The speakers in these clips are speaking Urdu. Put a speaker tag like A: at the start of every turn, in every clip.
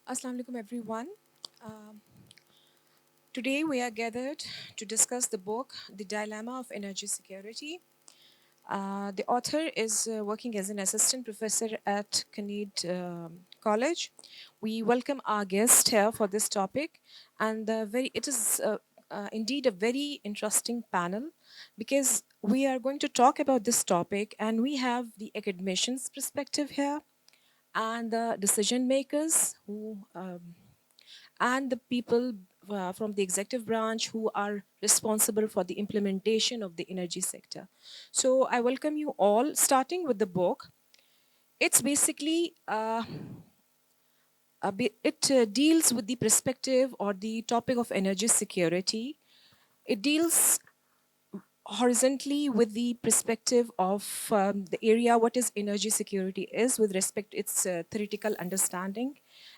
A: Assalamu alaikum, everyone. Um, Today we are gathered to discuss the book, The Dilemma of Energy Security. The author is working as an assistant professor at Khalid College. We welcome our guest here for this topic, and it is indeed a very interesting panel because we are going to talk about this topic, and we have the academicians' perspective here and the decision makers and the people from the executive branch who are responsible for the implementation of the energy sector. So I welcome you all, starting with the book. It's basically it deals with the perspective or the topic of energy security. It deals horizontally with the perspective of the area what is energy security is with respect to its theoretical understanding,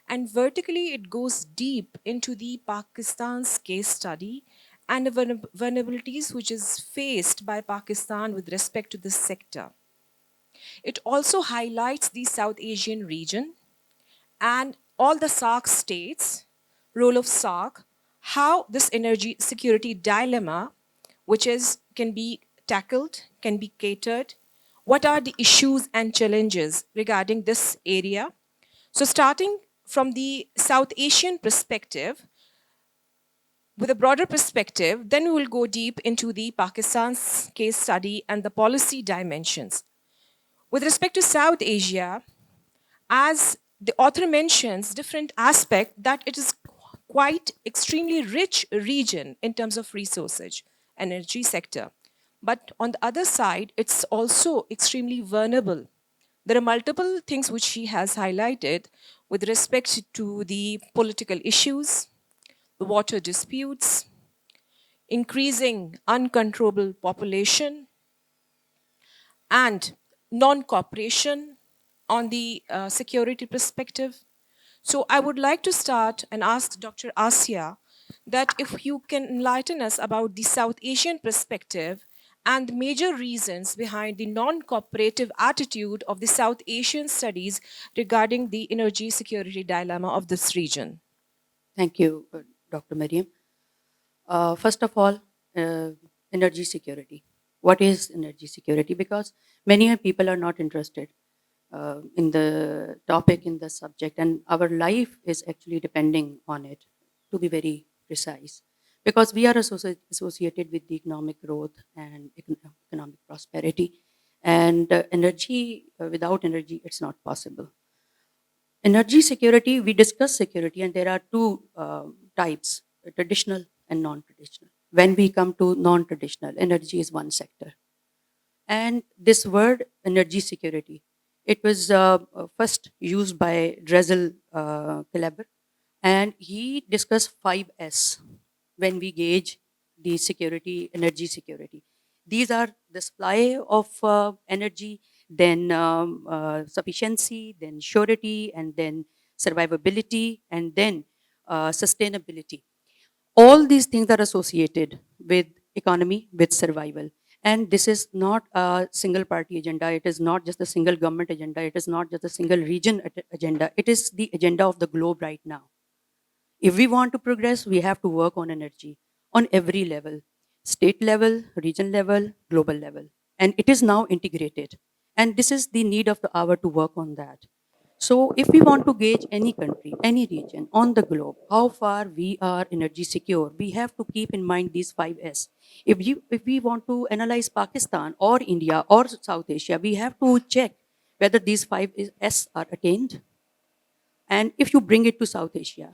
A: and vertically it goes deep into the Pakistan's case study and the vulnerabilities which is faced by Pakistan with respect to this sector. It also highlights the South Asian region and all the SARC states, role of SARC, how this energy security dilemma, which is can be tackled, can be catered, what are the issues and challenges regarding this area. So starting from the South Asian perspective, with a broader perspective, then we will go deep into the Pakistan's case study and the policy dimensions. With respect to South Asia, as the author mentions different aspect that it is quite extremely rich region in terms of resources energy sector, but on the other side it's also extremely vulnerable. There are multiple things which she has highlighted with respect to the political issues, the water disputes, increasing uncontrollable population, and non-cooperation on the security perspective. So I would like to start and ask Dr. Asia that if you can enlighten us about the South Asian perspective and the major reasons behind the non-cooperative attitude of the South Asian studies regarding the energy security dilemma of this region.
B: Thank you, Dr. Mariam. First of all, uh, energy security. What is energy security? Because many people are not interested in the topic, in the subject, and our life is actually depending on it, to be very precise. Because we are associated with the economic growth and economic prosperity. And energy, without energy, it's not possible. Energy security, we discuss security, and there are two types, traditional and non traditional. When we come to non traditional, energy is one sector. And this word, energy security, it was first used by Drezel Kleber, and he discussed 5S when we gauge the security, energy security. These are the supply of energy, then sufficiency, then surety, and then survivability, and then sustainability. All these things are associated with economy, with survival. And this is not a single party agenda. It is not just a single government agenda. It is not just a single region agenda. It is the agenda of the globe right now. If we want to progress, we have to work on energy on every level, state level, region level, global level. And it is now integrated. And this is the need of the hour to work on that. So, if we want to gauge any country, any region on the globe, how far we are energy secure, we have to keep in mind these 5S. If we want to analyze Pakistan or India or South Asia, we have to check whether these 5S are attained, and if you bring it to South Asia,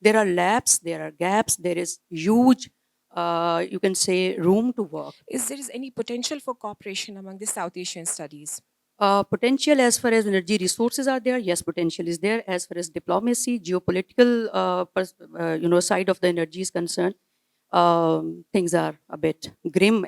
B: There are laps, there are gaps, there is huge, you can say, room to work.
A: Is there is any potential for cooperation among the South Asian studies?
B: Potential as far as energy resources are there, yes, potential is there. As far as diplomacy, geopolitical, side of the energy is concerned, things are a bit grim.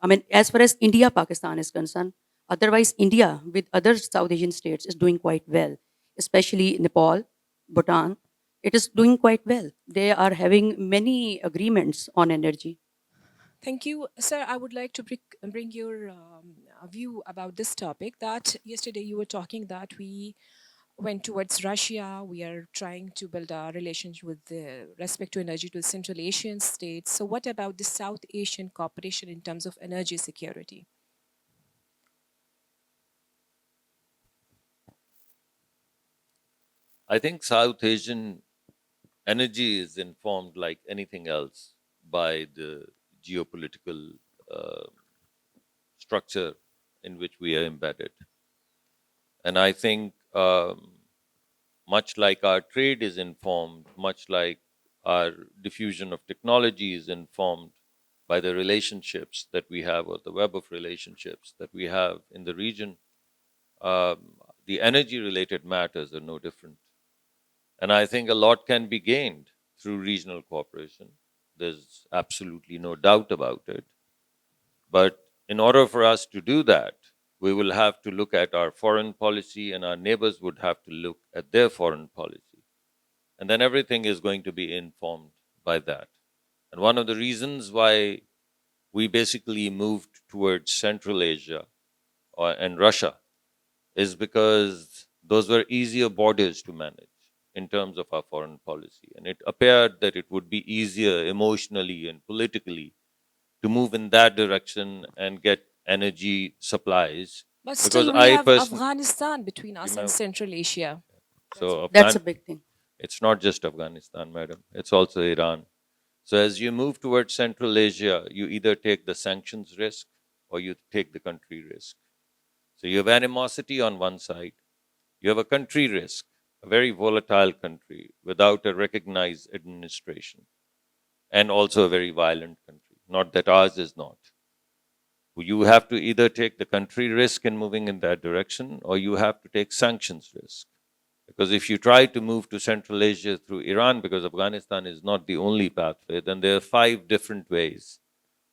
B: I mean, as far as India, Pakistan is concerned, otherwise India with other South Asian states is doing quite well, especially Nepal, Bhutan. It is doing quite well. They are having many agreements on energy.
A: Thank you. Sir, I would like to bring your view about this topic. That yesterday you were talking that we went towards Russia. We are trying to build a relationship with respect to energy to Central Asian states. So, what about the South Asian cooperation in terms of energy security?
C: I think South Asian energy is informed, like anything else, by the geopolitical uh, structure in which we are embedded. And I think, much like our trade is informed, much like our diffusion of technology is informed by the relationships that we have, or the web of relationships that we have in the region, the energy related matters are no different. And I think a lot can be gained through regional cooperation. There's absolutely no doubt about it. But in order for us to do that, we will have to look at our foreign policy, and our neighbors would have to look at their foreign policy. And then everything is going to be informed by that. And one of the reasons why we basically moved towards Central Asia and Russia is because those were easier borders to manage in terms of our foreign policy. And it appeared that it would be easier emotionally and politically to move in that direction and get energy supplies.
A: But
C: Because
A: still, we
C: I
A: have
C: personally,
A: Afghanistan between us and Central Asia.
C: so
B: That's a big thing.
C: it's not just Afghanistan, madam, it's also Iran. So as you move towards Central Asia, you either take the sanctions risk or you take the country risk. So you have animosity on one side, you have a country risk, a very volatile country without a recognized administration, and also a very violent country. Not that ours is not. You have to either take the country risk in moving in that direction, or you have to take sanctions risk. Because if you try to move to Central Asia through Iran, because Afghanistan is not the only pathway, then there are 5 different ways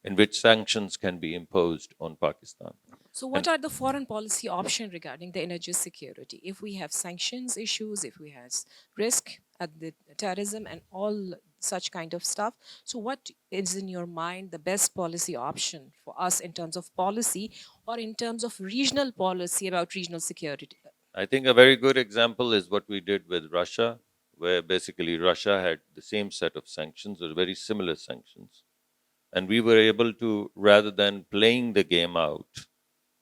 C: in which sanctions can be imposed on Pakistan.
A: So, what
C: And
A: are the foreign policy options regarding the energy security? If we have sanctions issues, if we have risk at the terrorism and all such kind of stuff, so what is in your mind the best policy option for us in terms of policy or in terms of regional policy about regional security?
C: I think a very good example is what we did with Russia, where basically Russia had the same set of sanctions or very similar sanctions. And we were able to, rather than playing the game out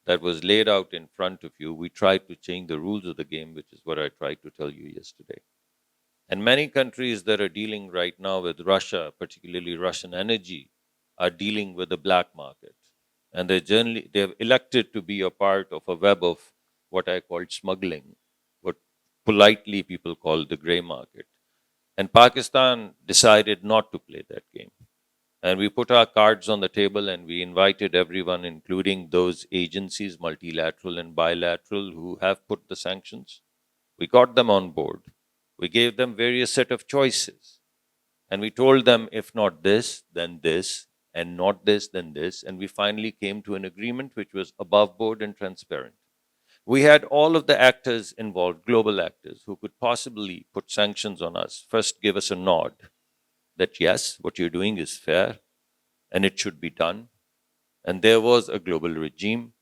C: that was laid out in front of you, we tried to change the rules of the game, which is what I tried to tell you yesterday. And many countries that are dealing right now with Russia, particularly Russian energy, are dealing with the black market. And they've elected to be a part of a web of what I called smuggling, what politely people call the gray market. And Pakistan decided not to play that game. And we put our cards on the table and we invited everyone, including those agencies, multilateral and bilateral, who have put the sanctions. We got them on board. We gave them various set of choices. And we told them, if not this, then this, and not this, then this. And we finally came to an agreement which was above board and transparent. We had all of the actors involved, global actors, who could possibly put sanctions on us, first give us a nod that yes, what you're doing is fair and it should be done. And there was a global regime.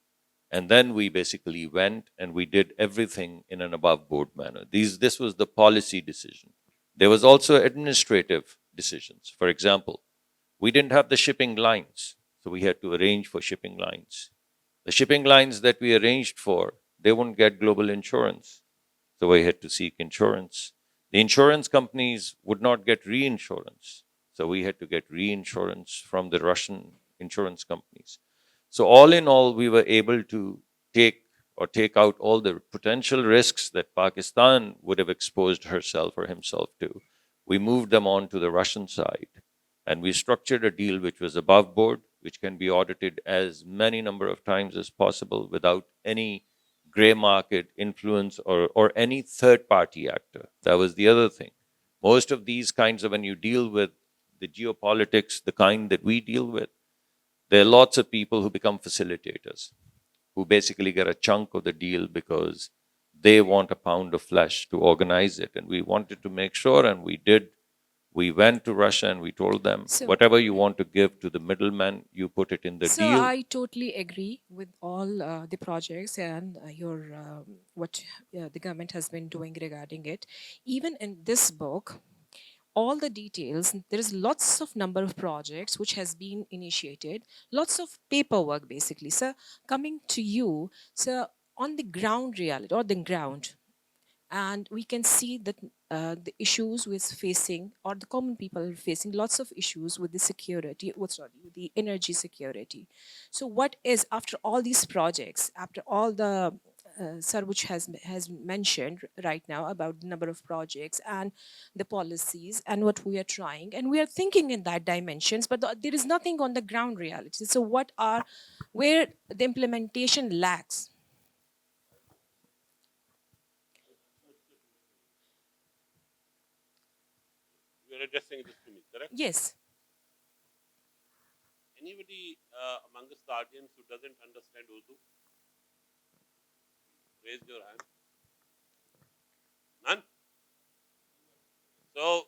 C: And then we basically went and we did everything in an above board manner. This was the policy decision. There was also administrative decisions. For example, we didn't have the shipping lines, so we had to arrange for shipping lines. The shipping lines that we arranged for, they wouldn't get global insurance, so we had to seek insurance. The insurance companies would not get reinsurance, so we had to get reinsurance from the Russian insurance companies. So, all in all, we were able to take out all the potential risks that Pakistan would have exposed herself or himself to. We moved them on to the Russian side, and we structured a deal which was above board, which can be audited as many number of times as possible without any gray market influence or any third party actor. That was the other thing. Most of these kinds of, when you deal with the geopolitics, the kind that we deal with, there are lots of people who become facilitators, who basically get a chunk of the deal because they want a pound of flesh to organize it. And we wanted to make sure, and we did We went to Russia and we told them,
A: So,
C: whatever you want to give to the middleman, you put it in the
A: so
C: deal.
A: I totally agree with all the projects and your what the government has been doing regarding it. Even in this book, all the details, there is lots of number of projects which has been initiated, lots of paperwork basically. So coming to you, so on the ground reality or the ground, and we can see that the issues with facing or the common people are facing lots of issues with the security with the energy security. So what is, after all these projects, after all the sir which has mentioned right now about the number of projects and the policies and what we are trying and we are thinking in that dimensions, but there is nothing on the ground reality. So what are, where the implementation lacks?
D: You are addressing this to me, correct?
A: Yes.
D: Anybody among us the audience who doesn't understand Urdu? Raise your hand. None? So,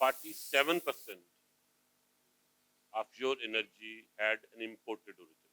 D: 47% of your energy had an imported origin.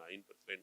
D: 9%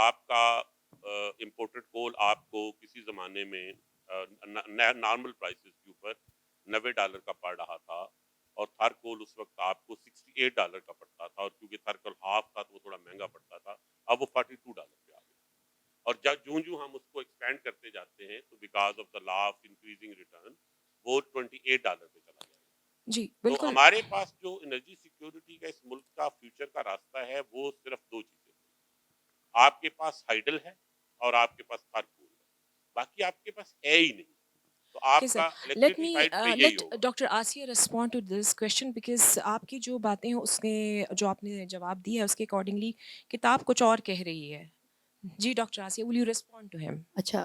D: آپ کا امپورٹڈ کول آپ کو کسی زمانے میں نارمل پرائسز کے اوپر $90 کا پڑ رہا تھا اور تھر کول اس وقت آپ کو $68 کا پڑتا تھا، اور کیونکہ تھر کول ہاف تھا تو وہ تھوڑا مہنگا پڑتا تھا، اب وہ $42 پہ آ گیا. اور جب جوں ہم اس کو ایکسپینڈ کرتے جاتے ہیں تو because of the law of increasing return وہ $28 پہ چلا جائے گا.
A: جی
D: تو
A: بالکل.
D: ہمارے پاس جو انرجی سیکیورٹی کا اس ملک کا فیوچر کا راستہ ہے وہ صرف دو چیزیں ہیں. آپ کے پاس ہائیڈل ہے اور آپ کے پاس تھرکول ہے، باقی آپ کے پاس ہے ہی نہیں. تو
A: Okay,
D: آپ
A: sir.
D: کا
A: Let
D: الیکٹریسٹی
A: me
D: سائڈ پہ یہی
A: let
D: ہوگا.
A: Dr. Asiya respond to this question because آپ کی جو باتیں ہیں اس نے جو آپ نے جواب دیا ہے اس کے اکارڈنگلی کتاب کچھ اور کہہ رہی ہے. جی doctor Asiya, will you respond to him?
B: اچھا،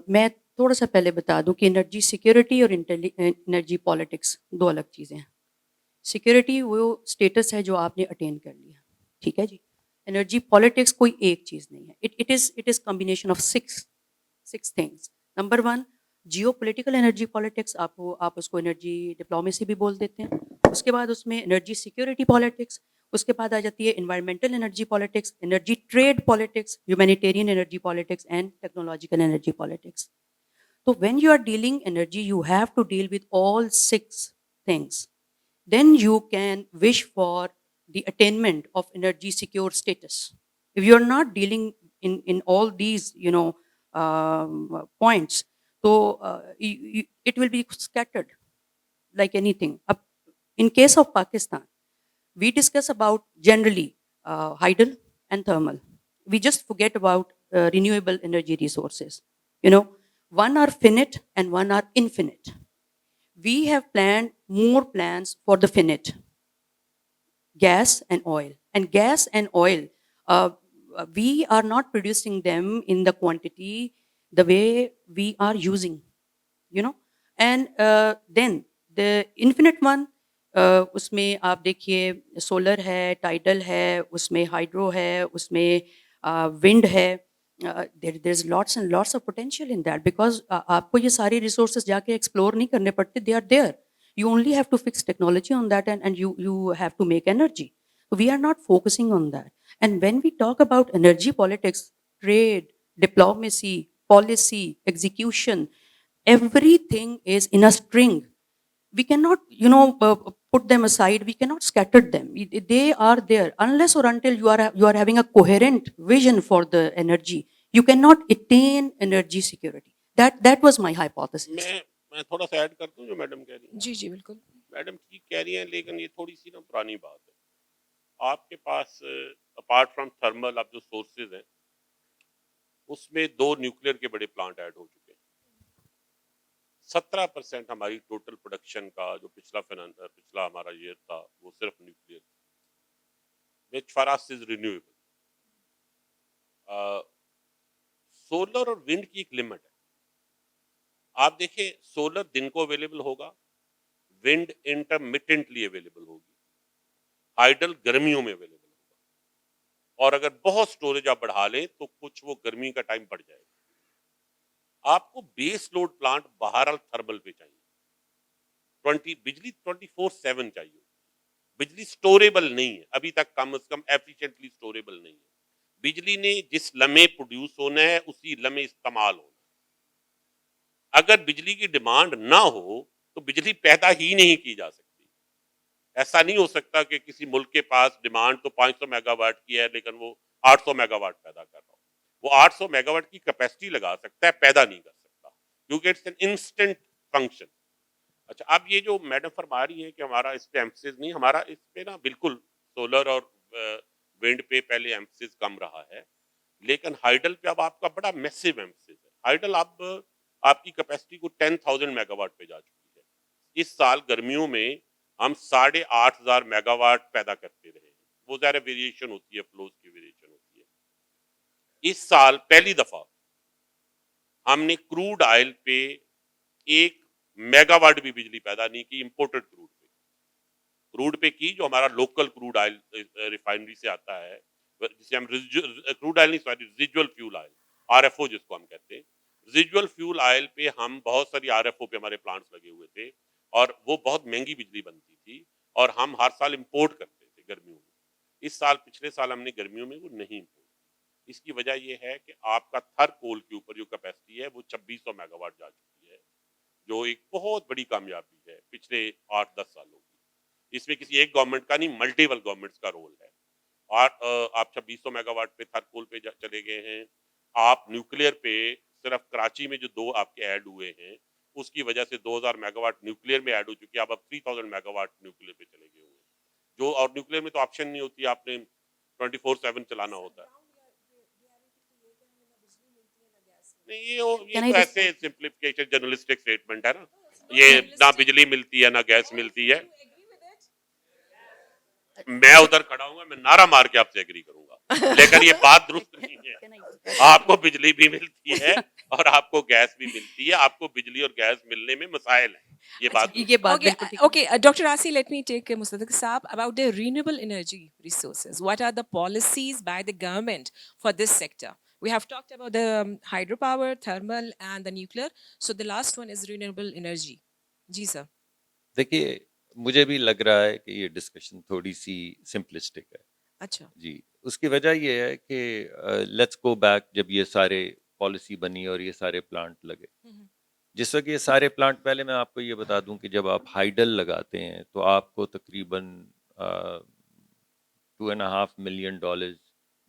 B: میں تھوڑا سا پہلے بتا دوں کہ انرجی سیکیورٹی اور انرجی پالیٹکس دو الگ چیزیں ہیں. سیکیورٹی وہ اسٹیٹس ہے جو آپ نے اٹین کر لیا، ٹھیک ہے جی. انرجی پالیٹکس کوئی ایک چیز نہیں ہے. It is combination of six things. Number one, geo political energy politics, آپ اس کو انرجی ڈپلومیسی بھی بول دیتے ہیں. اس کے بعد اس میں انرجی سیکیورٹی پالیٹکس، اس کے بعد آ جاتی ہے environmental energy politics, energy trade politics, humanitarian energy politics and technological energy politics. تو when you are dealing energy you have to deal with all six things. Then you can wish for the attainment of energy secure status. If you are not dealing in all these, points, so it will be scattered like anything. In case of Pakistan, we discuss about generally hydel and thermal. We just forget about renewable energy resources. One are finite and one are infinite. We have planned more plans for the finite, gas and oil. And gas and oil, we are not producing them in the quantity the way we are using, you know. And then the infinite one, اس میں آپ دیکھیے سولر ہے، ٹائڈل ہے، اس میں ہائیڈرو ہے، اس میں ونڈ ہے. There is lots and lots of potential in that because آپ کو یہ ساری ریسورسز جا کے ایکسپلور نہیں کرنے پڑتے. They are there. You only have to fix technology on that, and you have to make energy. We are not focusing on that. And when we talk about energy politics, trade, diplomacy, policy, execution, everything is in a string. We cannot, put them aside. We cannot scatter them. They are there. Unless or until you are having a coherent vision for the energy, you cannot attain energy security. That was my hypothesis.
D: میں تھوڑا سا ایڈ کرتا ہوں جو میڈم کہہ رہی ہیں.
A: جی جی بالکل.
D: میڈم ٹھیک کہہ رہی ہیں لیکن یہ تھوڑی سی نا پرانی بات ہے. آپ کے پاس اپارٹ فرام تھرمل اب جو سورسز ہیں اس میں 2 نیوکلیر کے بڑے پلانٹ ایڈ ہو چکے ہیں. 17% ہماری ٹوٹل پروڈکشن کا جو پچھلا ہمارا ایئر تھا وہ صرف nuclear which for us is renewable. Solar اور ونڈ کی ایک لمٹ ہے. آپ دیکھیں سولر دن کو اویلیبل ہوگا، ونڈ انٹرمیٹنٹلی اویلیبل ہوگی، ہائیڈل گرمیوں میں اویلیبل ہوگا، اور اگر بہت سٹوریج آپ بڑھا لیں تو کچھ وہ گرمی کا ٹائم بڑھ جائے گا. آپ کو بیس لوڈ پلانٹ بہرحال تھرمل پہ چاہیے. بجلی 24/7 چاہیے. بجلی سٹوریبل نہیں ہے ابھی تک، کم از کم ایفیشینٹلی سٹوریبل نہیں ہے. بجلی نے جس لمحے پروڈیوس ہونا ہے اسی لمحے استعمال ہونا ہے. اگر بجلی کی ڈیمانڈ نہ ہو تو بجلی پیدا ہی نہیں کی جا سکتی. ایسا نہیں ہو سکتا کہ کسی ملک کے پاس ڈیمانڈ تو 500 میگا واٹ کی ہے لیکن وہ 800 میگا واٹ پیدا کر رہا ہو. وہ 800 میگا واٹ کی کیپیسٹی لگا سکتا ہے، پیدا نہیں کر سکتا کیونکہ اٹس این انسٹنٹ فنکشن. اچھا، اب یہ جو میڈم فرما رہی ہے کہ ہمارا اس پہ ایمفسس نہیں، ہمارا اس پہ نا بالکل سولر اور ونڈ پہ پہلے ایمفسس کم رہا ہے، لیکن ہائیڈل پہ اب آپ کا بڑا میسو ایمفسس ہے. ہائیڈل اب آپ کی کیپیسٹی کو 10,000 میگا واٹ پہ جا چکی ہے. اس سال گرمیوں میں ہم 8,500 میگا واٹ پیدا کرتے رہے ہیں. وہ ظاہر ویریشن ہوتی ہے، فلوز کی ویریشن ہوتی ہے. اس سال پہلی دفعہ ہم نے کروڈ آئل پہ 1 میگا واٹ بھی بجلی پیدا نہیں کی، امپورٹڈ کروڈ پہ کی، جو ہمارا لوکل کروڈ آئل ریفائنری سے آتا ہے، جسے ہم کروڈ آئل نہیں sorry residual fuel oil, RFO جس کو ہم کہتے ہیں. ریزیڈول فیول آئل پہ ہم بہت ساری RFO پہ ہمارے پلانٹس لگے ہوئے تھے اور وہ بہت مہنگی بجلی بنتی تھی اور ہم ہر سال امپورٹ کرتے تھے گرمیوں میں. اس سال پچھلے سال ہم نے گرمیوں میں وہ نہیں امپورٹ کی. اس کی وجہ یہ ہے کہ آپ کا تھر کول کے اوپر جو کیپیسٹی ہے وہ 2600 میگا واٹ جا چکی ہے، جو ایک بہت بڑی کامیابی ہے پچھلے 8-10 سالوں کی. اس میں کسی ایک گورنمنٹ کا نہیں، ملٹیپل گورنمنٹس کا رول ہے. اور آپ 2600 میگا واٹ پہ تھر کول پہ چلے گئے ہیں. آپ نیوکلیئر پہ صرف کراچی میں جو 2 آپ کے ایڈ ہوئے ہیں اس کی وجہ سے 2000 میگا واٹ نیوکلیئر میں ایڈ ہو چکی ہے. اب 3000 میگا واٹ نیوکلیئر پہ چلے گئے ہوئے ہیں، جو اور نیوکلیئر میں تو آپشن نہیں ہوتی، آپ نے 24/7 چلانا ہوتا ہے. نہیں یہ
B: Can I
D: تو ایسے
B: respond?
D: سمپلیفیکیشن جرنلسٹک اسٹیٹمنٹ ہے نا. یہ نہ بجلی ملتی ہے نہ گیس ملتی ہے. میں ادھر کھڑا ہوں گا، میں نعرہ مار کے آپ سے ایگری کروں گا، لیکن یہ بات درست نہیں ہے.
B: Can I
D: آپ کو بجلی بھی ملتی ہے اور آپ کو گیس بھی ملتی ہے. آپ کو بجلی اور گیس ملنے میں مسائل ہیں، یہ بات درست
B: یہ
D: ہے.
B: بات
A: Okay,
B: بالکل ٹھیک ہے.
A: okay. Dr. Asi, let me take Mustadaq Saab about the renewable energy resources. What are the policies by the government for this sector? We have talked about the hydropower, thermal, and the nuclear. So the last one is renewable energy. Ji sir.
C: دیکھیے مجھے بھی لگ رہا ہے کہ یہ ڈسکشن تھوڑی سی سمپلسٹک ہے.
A: Acha.
C: جی اس کی وجہ یہ ہے کہ لیٹس گو بیک، جب یہ سارے پالیسی بنی اور یہ سارے پلانٹ لگے، جس وقت یہ سارے پلانٹ، پہلے میں آپ کو یہ بتا دوں کہ جب آپ ہائیڈل لگاتے ہیں تو آپ کو تقریباً $2.5 million،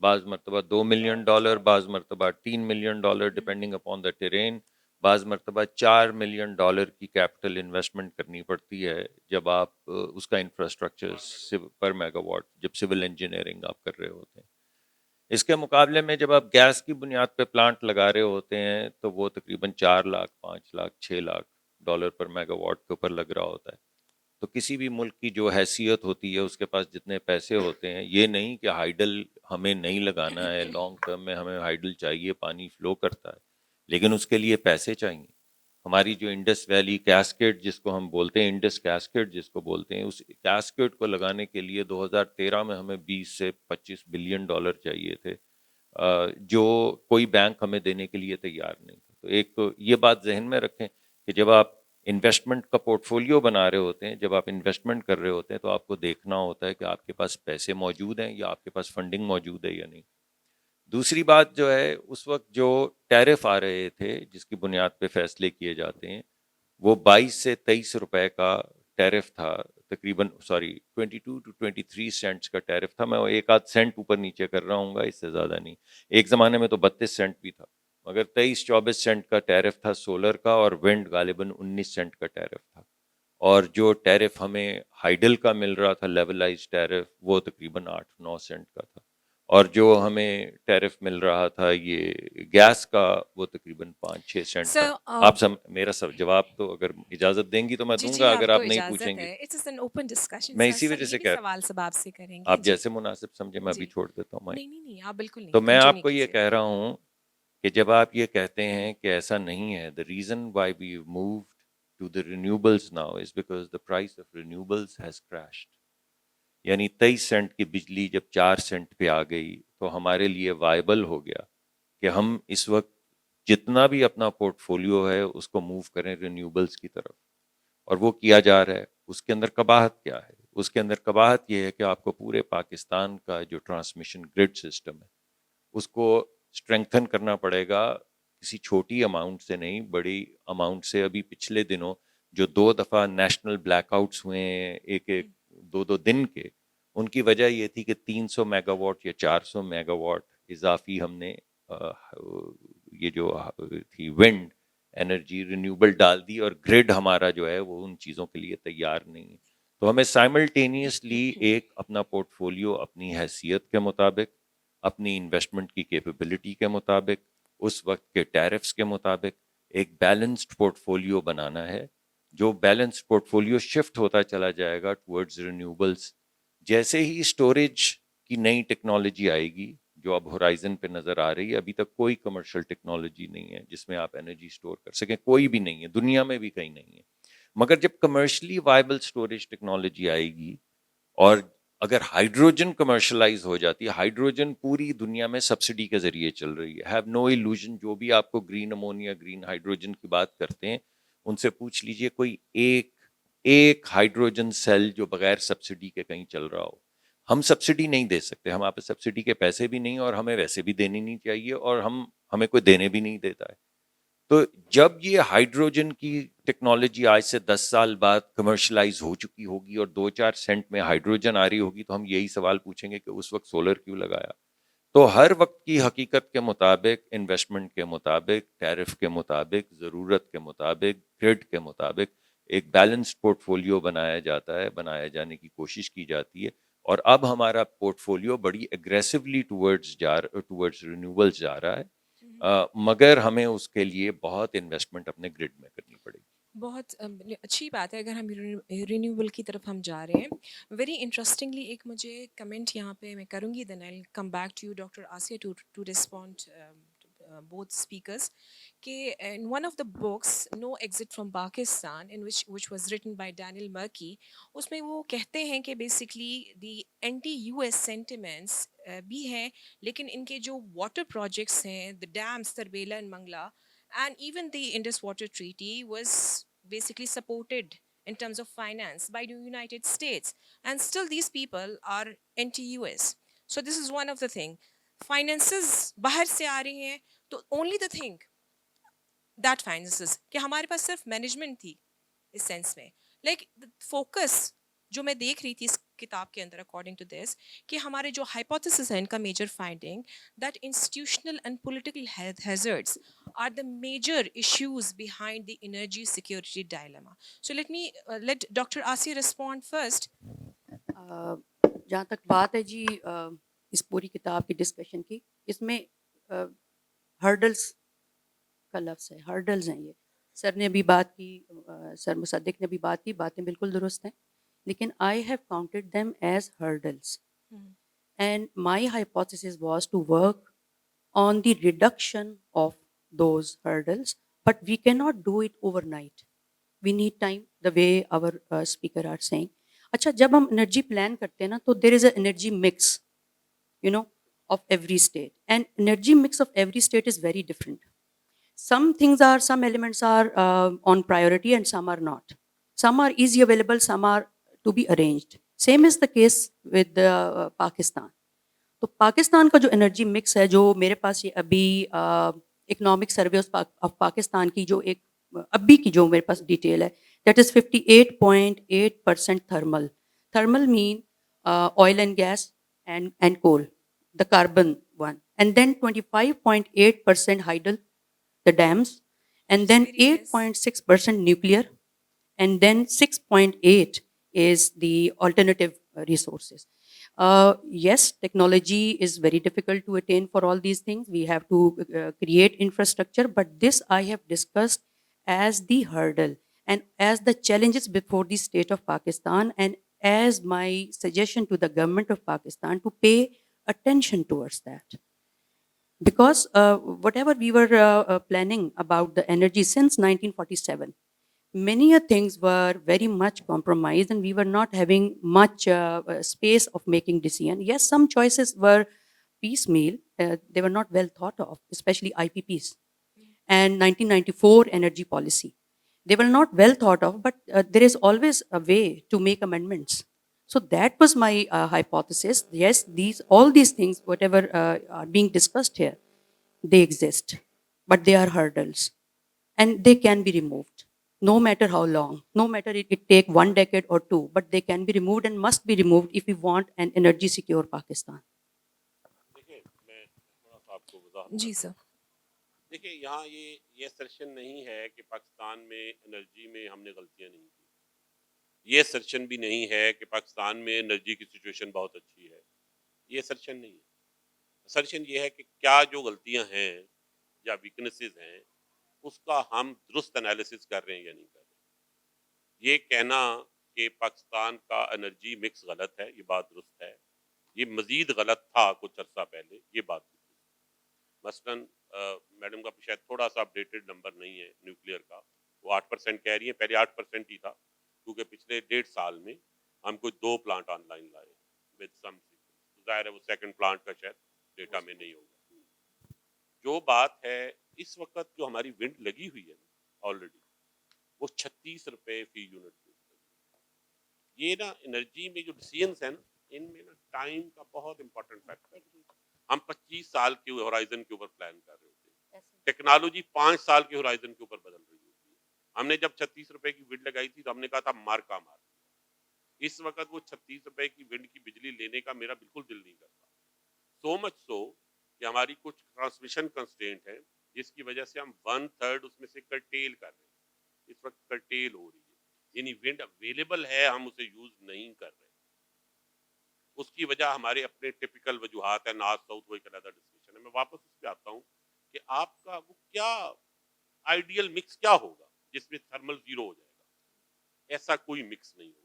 C: بعض مرتبہ $2 million، بعض مرتبہ $3 million depending upon the terrain, بعض مرتبہ $4 million کی کیپٹل انویسٹمنٹ کرنی پڑتی ہے جب آپ اس کا انفراسٹرکچر پر میگا واٹ، جب سول انجینئرنگ آپ کر رہے ہوتے ہیں. اس کے مقابلے میں جب آپ گیس کی بنیاد پہ پلانٹ لگا رہے ہوتے ہیں تو وہ تقریباً 4 lakh, 5 lakh, 6 lakh dollar per mega what کے اوپر لگ رہا ہوتا ہے. تو کسی بھی ملک کی جو حیثیت ہوتی ہے، اس کے پاس جتنے پیسے ہوتے ہیں، یہ نہیں کہ ہائیڈل ہمیں نہیں لگانا ہے، لانگ ٹرم میں ہمیں ہائیڈل چاہیے، پانی فلو کرتا ہے، لیکن اس کے لیے پیسے چاہیے. ہماری جو انڈس ویلی کیسکیڈ جس کو ہم بولتے ہیں، انڈس کیسکیڈ جس کو بولتے ہیں، اس کیسکیڈ کو لگانے کے لیے 2013 میں ہمیں 20 سے 25 بلین ڈالر چاہیے تھے، جو کوئی بینک ہمیں دینے کے لیے تیار نہیں تھا. تو ایک تو یہ بات ذہن میں رکھیں کہ جب آپ انویسٹمنٹ کا پورٹ فولیو بنا رہے ہوتے ہیں، جب آپ انویسٹمنٹ کر رہے ہوتے ہیں تو آپ کو دیکھنا ہوتا ہے کہ آپ کے پاس پیسے موجود ہیں یا آپ کے پاس فنڈنگ موجود ہے یا نہیں. دوسری بات جو ہے، اس وقت جو ٹیرف آ رہے تھے جس کی بنیاد پہ فیصلے کیے جاتے ہیں، وہ 22 سے 23 روپے کا ٹیرف تھا، تقریباً 22 to 23 سینٹس کا ٹیرف تھا. میں وہ ایک آدھ سینٹ اوپر نیچے کر رہا ہوں گا، اس سے زیادہ نہیں. ایک زمانے میں تو 32 سینٹ بھی تھا، مگر 23-24 سینٹ کا ٹیرف تھا سولر کا، اور ونڈ غالباً 19 سینٹ کا ٹیرف تھا. اور جو ٹیرف ہمیں ہائیڈل کا مل رہا تھا، لیولائز ٹیرف، وہ تقریباً 8-9 سینٹ کا تھا. اور جو ہمیں ٹیرف مل رہا تھا یہ گیس کا، وہ تقریباً 5-6 سینٹ تھا.
A: So,
C: آپ میرا سب جواب تو اگر اجازت دیں گی تو میں
A: جی
C: دوں
A: جی
C: گا،
A: آپ
C: اگر
A: کو
C: آپ نہیں
A: اجازت
C: پوچھیں گے.
A: ہے. It's an open discussion
C: میں
A: سر.
C: اسی
A: سر
C: وجہ
A: یہ
C: سے
A: بھی سوال سب آپ سے کریں گے.
C: آپ
A: جی
C: جیسے مناسب سمجھے میں ابھی
A: جی.
C: چھوڑ دیتا ہوں.
A: نہیں نہیں نہیں آپ بالکل نہیں.
C: تو میں آپ
A: کنٹینیو
C: کو یہ
A: کیجیے.
C: کہہ رہا ہوں کہ جب آپ یہ کہتے ہیں کہ ایسا نہیں ہے، the reason why we moved to the renewables now is because the price of renewables has crashed. یعنی 23 سینٹ کی بجلی جب 4 سینٹ پہ آ گئی تو ہمارے لیے وائبل ہو گیا کہ ہم اس وقت جتنا بھی اپنا پورٹ فولیو ہے اس کو موو کریں رینیوبلز کی طرف. اور وہ کیا جا رہا ہے. اس کے اندر قباحت کیا ہے؟ اس کے اندر قباحت یہ ہے کہ آپ کو پورے پاکستان کا جو ٹرانسمیشن گرڈ سسٹم ہے اس کو اسٹرینگتھن کرنا پڑے گا، کسی چھوٹی اماؤنٹ سے نہیں، بڑی اماؤنٹ سے. ابھی پچھلے دنوں جو 2 دفعہ نیشنل بلیک آؤٹس ہوئے ہیں، ایک 2 دن کے، ان کی وجہ یہ تھی کہ 300 میگا واٹ یا 400 میگا واٹ اضافی ہم نے یہ جو تھی ونڈ انرجی رینیوبل ڈال دی، اور گریڈ ہمارا جو ہے وہ ان چیزوں کے لیے تیار نہیں ہے. تو ہمیں سائملٹینیسلی ایک اپنا پورٹ فولیو اپنی حیثیت کے مطابق، اپنی انویسٹمنٹ کی کیپیبلٹی کے مطابق، اس وقت کے ٹیرفز کے مطابق ایک بیلنسڈ پورٹ فولیو بنانا ہے. جو بیلنسڈ پورٹ فولیو شفٹ ہوتا چلا جائے گا ٹورڈز رینیوبلس. جیسے ہی اسٹوریج کی نئی ٹیکنالوجی آئے گی جو اب ہورائزن پہ نظر آ رہی ہے، ابھی تک کوئی کمرشل ٹیکنالوجی نہیں ہے جس میں آپ انرجی اسٹور کر سکیں، کوئی بھی نہیں ہے، دنیا میں بھی کہیں نہیں ہے. مگر جب کمرشلی وائبل اسٹوریج ٹیکنالوجی آئے گی، اور اگر ہائیڈروجن کمرشلائز ہو جاتی ہے، ہائیڈروجن پوری دنیا میں سبسڈی کے ذریعے چل رہی ہے. ہیو نو ایلوژن، جو بھی آپ کو گرین امونیا، گرین ہائیڈروجن کی بات کرتے ہیں، ان سے پوچھ لیجئے کوئی ایک ہائیڈروجن سیل جو بغیر سبسڈی کے کہیں چل رہا ہو. ہم سبسڈی نہیں دے سکتے, ہمارے پاس سبسڈی کے پیسے بھی نہیں, اور ہمیں ویسے بھی دینی نہیں چاہیے, اور ہمیں کوئی دینے بھی نہیں دیتا ہے. تو جب یہ ہائیڈروجن کی ٹیکنالوجی آج سے 10 سال بعد کمرشلائز ہو چکی ہوگی اور 2-4 سینٹ میں ہائیڈروجن آ رہی ہوگی, تو ہم یہی سوال پوچھیں گے کہ اس وقت سولر کیوں لگایا. تو ہر وقت کی حقیقت کے مطابق, انویسٹمنٹ کے مطابق, ٹیرف کے مطابق, ضرورت کے مطابق, گرڈ کے مطابق ایک بیلنسڈ پورٹ فولیو بنایا جاتا ہے, بنایا جانے کی کوشش کی جاتی ہے. اور اب ہمارا پورٹ فولیو بڑی اگریسولی ٹورڈز رینیوبلز جا رہا ہے, مگر ہمیں اس کے لیے بہت انویسٹمنٹ اپنے گرڈ میں کرنی پڑے گی.
A: بہت اچھی بات ہے اگر ہم رینیوبل کی طرف ہم جا رہے ہیں. ویری انٹرسٹنگلی ایک مجھے کمنٹ یہاں پہ میں کروں گی, then I come back to you doctor Asiya to respond both speakers کہ in one of the books No Exit from Pakistan in which was written by Daniel Murky, اس میں وہ کہتے ہیں کہ basically the anti-US sentiments بھی ہیں, لیکن ان کے جو واٹر پروجیکٹس ہیں, the dams Tarbela and Mangla, and even the Indus Water Treaty was basically supported in terms of finance by the United States, and still these people are anti-US. So this is one of the thing. Finances باہر سے آ رہی ہیں تو only the thing that finances کہ ہمارے پاس صرف مینجمنٹ تھی اس سینس میں, لائک فوکس جو میں دیکھ رہی تھی اس کتاب کے اندر اکارڈنگ ٹو دس, کہ ہمارے جو ہائپوتھسس ہیں ان کا major finding that institutional and political hazards are the major issues behind the energy security dilemma. So let Dr. Asya respond first.
B: جہاں تک بات ہے جی اس پوری کتاب کی ڈسکشن کی, اس میں ہرڈلس کا لفظ ہے, ہرڈلز ہیں یہ. سر نے بھی بات کی, سر مصدق نے بھی بات کی, باتیں بالکل درست ہیں, لیکن I have counted them as hurdles, and my hypothesis was to work on the reduction of those hurdles, but we can not do it overnight. We need time, the way our speaker are saying. اچھا, جب ہم انرجی پلان کرتے ہیں نا, تو there is a energy mix of every state, and energy mix of every state is very different. Some elements are on priority and some are not. Some are easy available, some are to be arranged. Same is the case with Pakistan. تو پاکستان کا جو انرجی مکس ہے, جو میرے پاس یہ ابھی اکنامک سروے آف پاکستان کی جو ایک ابھی کی جو میرے پاس ڈیٹیل ہے, that is 58.8% thermal. Thermal mean oil and gas and coal, the carbon one, and then 25.8% hydel, the dams, and then 8.6% nuclear, and then 6.8 is the alternative resources. Yes, technology is very difficult to attain for all these things. We have to create infrastructure, but this I have discussed as the hurdle and as the challenges before the state of Pakistan, and as my suggestion to the government of Pakistan to pay attention towards that. Because whatever we were planning about the energy since 1947, many things were very much compromised, and we were not having much space of making decision. Yes, some choices were piecemeal. They were not well thought of, especially IPPs and 1994 energy policy. They were not well thought of, but there is always a way to make amendments. So that was my hypothesis. Yes, all these things, whatever are being discussed here, they exist, but they are hurdles, and they can be removed. No matter how long, no matter it take 1 decade or 2, but they can be removed and must be removed if we want an energy secure Pakistan.
D: دیکھیں میں تھوڑا سا آپ کو وضاحت
A: جی سر.
D: دیکھیں یہاں یہ سرشن نہیں ہے کہ پاکستان میں انرجی میں ہم نے غلطیاں نہیں کی. یہ سرشن بھی نہیں ہے کہ پاکستان میں انرجی کی سچویشن بہت اچھی ہے. یہ سرشن نہیں ہے. سرشن یہ ہے کہ کیا جو غلطیاں ہیں یا ویکنیسز ہیں اس کا ہم درست انالیسس کر رہے ہیں یا نہیں کر رہے. یہ کہنا کہ پاکستان کا انرجی مکس غلط ہے, یہ بات درست ہے. یہ مزید غلط تھا کچھ عرصہ پہلے, یہ بات درست. مثلاً میڈم کا شاید تھوڑا سا اپڈیٹڈ نمبر نہیں ہے نیوکلیئر کا, وہ 8% کہہ رہی ہیں, پہلے 8% ہی تھا, کیونکہ پچھلے 1.5 سال میں ہم کوئی 2 پلانٹ آن لائن لائے ود سم سیکوینس. ظاہر ہے وہ سیکنڈ پلانٹ کا شاید ڈیٹا میں نہیں ہوگا. جو بات ہے اس وقت جو ہماری ونڈ لگی ہوئی ہے آلریڈی, وہ 36 روپے فی یونٹ. یہ نا انرجی میں جو ڈیسیژنس ہیں نا, ان میں نا ٹائم کا بہت امپورٹنٹ فیکٹر ہے. ہم 25 سال کے ہورائزن کے اوپر پلان کر رہے ہوتے ہیں, ٹیکنالوجی 5 سال کے ہورائزن کے اوپر بدل رہی ہوتی ہے. ہم نے جب 36 روپے کی ونڈ لگائی تھی تو ہم نے کہا تھا مارکا مار. اس وقت وہ 36 روپے کی ونڈ کی بجلی لینے کا میرا بالکل دل نہیں کرتا. سو مچ سو کہ ہماری کچھ ٹرانسمیشن کنسٹرینٹ ہے جس کی وجہ سے ہم 1/3 اس میں سے کرٹیل کر رہے ہیں. اس وقت کرٹیل ہو رہی ہے, یعنی ونڈ اویلیبل ہے, ہم اسے یوز نہیں کر رہے. اس کی وجہ ہمارے اپنے ٹپیکل وجوہات ہیں, نارتھ ساؤتھ وہ ایک علیحدہ ڈسکشن ہے. میں واپس اس پہ آتا ہوں کہ آپ کا وہ کیا آئیڈیل مکس کیا ہوگا جس میں تھرمل زیرو ہو جائے گا. ایسا کوئی مکس نہیں ہوگا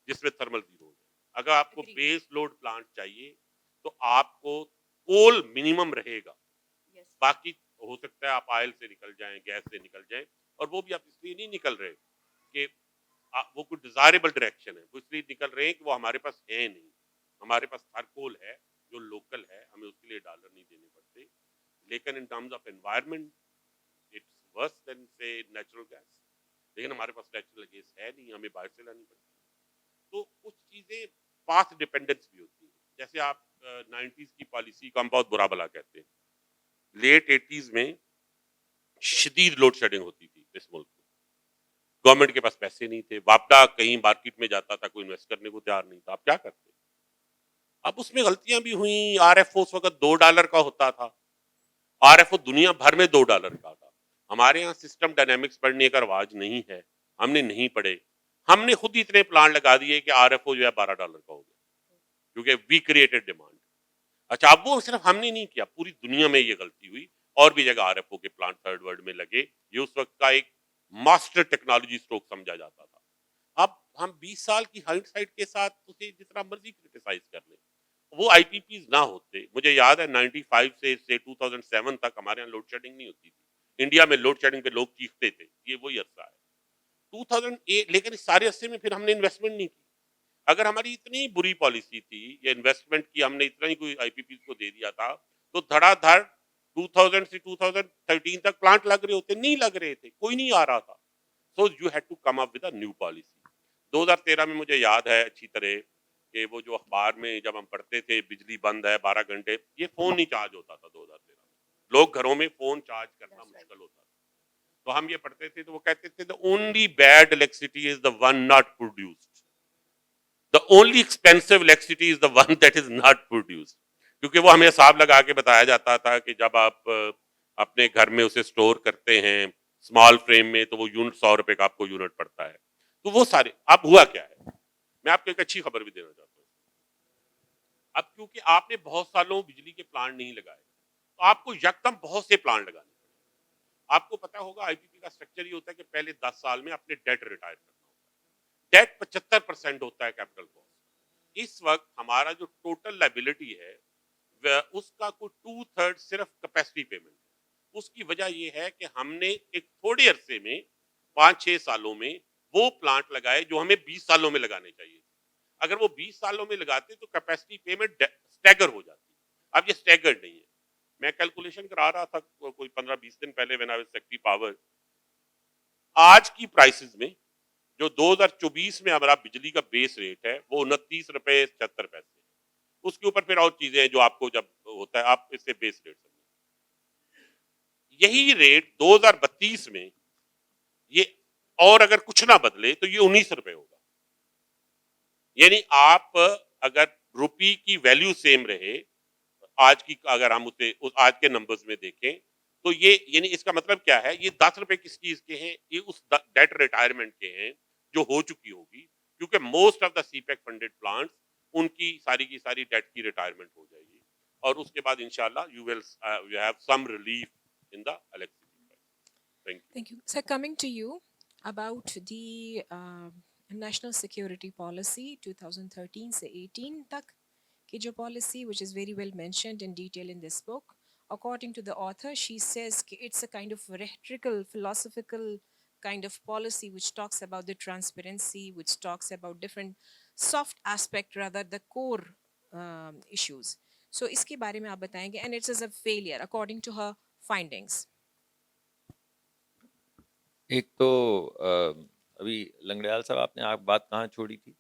D: جس میں تھرمل زیرو ہو جائے گا. اگر آپ کو بیس لوڈ پلانٹ چاہیے تو آپ کو کول منیمم رہے گا, باقی ہو سکتا ہے آپ آئل سے نکل جائیں, گیس سے نکل جائیں, اور وہ بھی آپ اس لیے نہیں نکل رہے کہ وہ کوئی ڈیزائربل ڈائریکشن ہے, وہ اس لیے نکل رہے ہیں کہ وہ ہمارے پاس ہے نہیں. ہمارے پاس تھرکول ہے جو لوکل ہے, ہمیں اس کے لیے ڈالر نہیں دینے پڑتے, لیکن in terms of environment it's worse than سے نیچرل گیس. لیکن ہمارے پاس نیچرل گیس ہے نہیں, ہمیں باہر سے لانی پڑتی. تو کچھ چیزیں پاس ڈیپینڈنس بھی ہوتی ہیں. جیسے آپ 90s کی پالیسی کو ہم بہت برا بلا کہتے ہیں. لیٹ 80s میں شدید لوڈ شیڈنگ ہوتی تھی اس ملک میں. گورنمنٹ کے پاس پیسے نہیں تھے, واپڈا کہیں مارکیٹ میں جاتا تھا, کوئی انویسٹ کرنے کو تیار نہیں تھا. آپ کیا کرتے؟ اب اس میں غلطیاں بھی ہوئیں. آر ایف او اس وقت $2 کا ہوتا تھا. آر ایف او دنیا بھر میں $2 کا تھا. ہمارے یہاں سسٹم ڈائنامکس پڑھنے کا رواج نہیں ہے, ہم نے نہیں پڑھے. ہم نے خود ہی اتنے پلان لگا دیے کہ آر ایف او جو ہے $12 کا ہو گیا, کیونکہ وی کریٹڈ ڈیمانڈ. اچھا, اب وہ صرف ہم نے نہیں کیا, پوری دنیا میں یہ غلطی ہوئی, اور بھی جگہ آر ایف او کے پلانٹ تھرڈ ورلڈ میں لگے. یہ اس وقت کا ایک ماسٹر ٹیکنالوجی اسٹروک سمجھا جاتا تھا. اب ہم 20 سال کی ہائنڈ سائٹ کے ساتھ اسے جتنا مرضی کرٹیسائز کر لیں, وہ آئی پی پیز نہ ہوتے. مجھے یاد ہے 95 سے 2007 تک ہمارے یہاں لوڈ شیڈنگ نہیں ہوتی تھی. انڈیا میں لوڈ شیڈنگ پہ لوگ چیختے تھے, یہ وہی عرصہ ہے 2008. لیکن اس سارے عرصے میں پھر ہم نے انویسٹمنٹ نہیں کی. اگر ہماری اتنی بری پالیسی تھی یا انویسٹمنٹ کی, ہم نے اتنا ہی کوئی آئی پی پیز کو دے دیا تھا, تو دھڑا دھڑ 2000 سے 2013 تک پلانٹ لگ رہے ہوتے. نہیں لگ رہے تھے, کوئی نہیں آ رہا تھا. So you had to come up with a new policy. 2013 میں مجھے یاد ہے اچھی طرح کہ وہ جو اخبار میں جب ہم پڑھتے تھے بجلی بند ہے 12 گھنٹے, یہ فون نہیں چارج ہوتا تھا 2013 میں. لوگ گھروں میں فون چارج کرنا مشکل ہوتا تھا. تو ہم یہ پڑھتے تھے تو وہ کہتے تھے the only bad electricity is the one not produced. The only expensive electricity is the one that is not produced. کیونکہ وہ ہمیں حساب لگا کے بتایا جاتا تھا کہ جب آپ اپنے گھر میں اسے سٹور کرتے ہیں اسمال فریم میں, تو وہ یونٹ 100 روپے کا آپ کو یونٹ پڑتا ہے. تو وہ سارے اب ہوا کیا ہے, میں آپ کو ایک اچھی خبر بھی دینا چاہتا ہوں. اب کیونکہ آپ نے بہت سالوں بجلی کے پلانٹ نہیں لگائے, تو آپ کو یکدم بہت سے پلانٹ لگانے پڑے. آپ کو پتا ہوگا آئی پی پی کا اسٹرکچر یہ ہوتا ہے کہ پہلے 10 سال میں اپنے ڈیٹ ریٹائر کرنا ہوتا ہے. ڈیٹ 75% ہوتا ہے کیپٹل کاسٹ. اس وقت ہمارا جو ٹوٹل لائبلٹی ہے اس کا کوئی 2/3 صرف کیپیسٹی پیمنٹ ہے. اس کی وجہ یہ ہے کہ ہم نے ایک تھوڑے عرصے میں 5-6 سالوں میں وہ پلانٹ لگائے جو ہمیں 20 سالوں میں لگانے چاہیے. اگر وہ 20 سالوں میں لگاتے تو کیپیسٹی پیمنٹ سٹیگر ہو جاتی. اب یہ سٹیگر نہیں ہے. میں کیلکولیشن کرا رہا تھا کوئی 15-20 دن پہلے when I was Secretary power, آج کی پرائسز میں جو 2024 میں ہمارا بجلی کا بیس ریٹ ہے وہ 29.76 روپے. اس کے اوپر پھر اور چیزیں ہیں جو آپ کو جب ہوتا ہے آپ اس سے بیس ریٹ سمجھیں. یہی ریٹ 2032 میں یہ, اور اگر کچھ نہ بدلے تو یہ 19 روپے ہوگا. یعنی آپ اگر روپی کی ویلیو سیم رہے آج کی, اگر ہم اسے آج کے نمبرز میں دیکھیں تو یہ یعنی اس کا مطلب کیا ہے, یہ 10 روپے کس چیز کے ہیں, یہ اس ڈیٹ ریٹائرمنٹ کے ہیں جو ہو چکی ہوگی. کیونکہ most of the CPEC funded plants ان کی ساری ڈیٹ کی ریٹائرمنٹ ہو جائے گی, اور اس کے بعد انشاءاللہ you will have some relief in the electricity price. Thank you.
A: Thank you. Sir, coming to you about the national security policy 2013 سے 18 تک کی جو policy, which is very well mentioned in detail in this book. According to the author, she says it's a kind of rhetorical, philosophical kind of policy which talks about the transparency, which talks about different soft aspect, rather the core issues. So اس کے بارے میں آپ بتائیں گے, and it is a failure according to her findings.
C: ایک تو ابھی لنگڑیال صاحب آپ نے بات کہاں چھوڑی تھی؟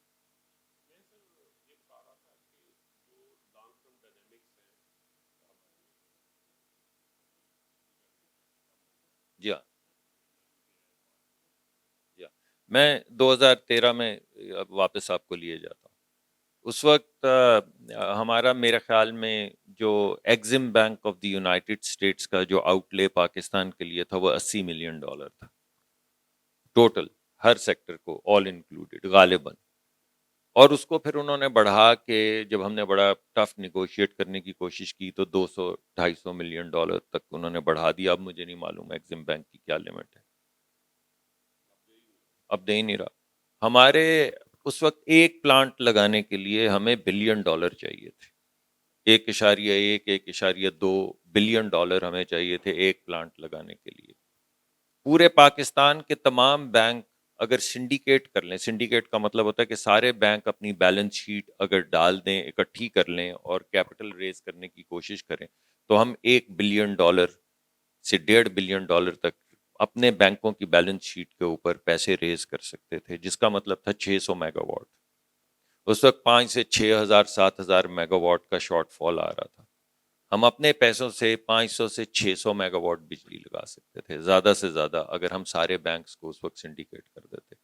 C: میں 2013 میں واپس آپ کو لیے جاتا ہوں. اس وقت ہمارا میرے خیال میں جو Exim bank of the United States کا جو آؤٹ لے پاکستان کے لیے تھا وہ $80 ملین تھا ٹوٹل، ہر سیکٹر کو آل انکلوڈیڈ غالباً. اور اس کو پھر انہوں نے بڑھا کے جب ہم نے بڑا ٹف نیگوشیٹ کرنے کی کوشش کی تو $200-250 ملین تک انہوں نے بڑھا دیا. اب مجھے نہیں معلوم ایگزم بینک کی کیا لمٹ ہے، اب دے ہی نہیں رہا. ہمارے اس وقت ایک پلانٹ لگانے کے لیے ہمیں $1 بلین چاہیے تھے، 1.1-1.2 بلین ہمیں چاہیے تھے ایک پلانٹ لگانے کے لیے. پورے پاکستان کے تمام بینک اگر سنڈیکیٹ کر لیں، سنڈیکیٹ کا مطلب ہوتا ہے کہ سارے بینک اپنی بیلنس شیٹ اگر ڈال دیں، اکٹھی کر لیں اور کیپٹل ریز کرنے کی کوشش کریں تو ہم $1 بلین سے $1.5 بلین تک اپنے بینکوں کی بیلنس شیٹ کے اوپر پیسے ریز کر سکتے تھے، جس کا مطلب تھا 600 میگا واٹ. اس وقت 5 سے 6,000-7,000 میگا واٹ کا شارٹ فال آ رہا تھا. ہم اپنے پیسوں سے 500 سے 600 میگا واٹ بجلی لگا سکتے تھے زیادہ سے زیادہ اگر ہم سارے بینکس کو اس وقت سنڈیکیٹ کر دیتے.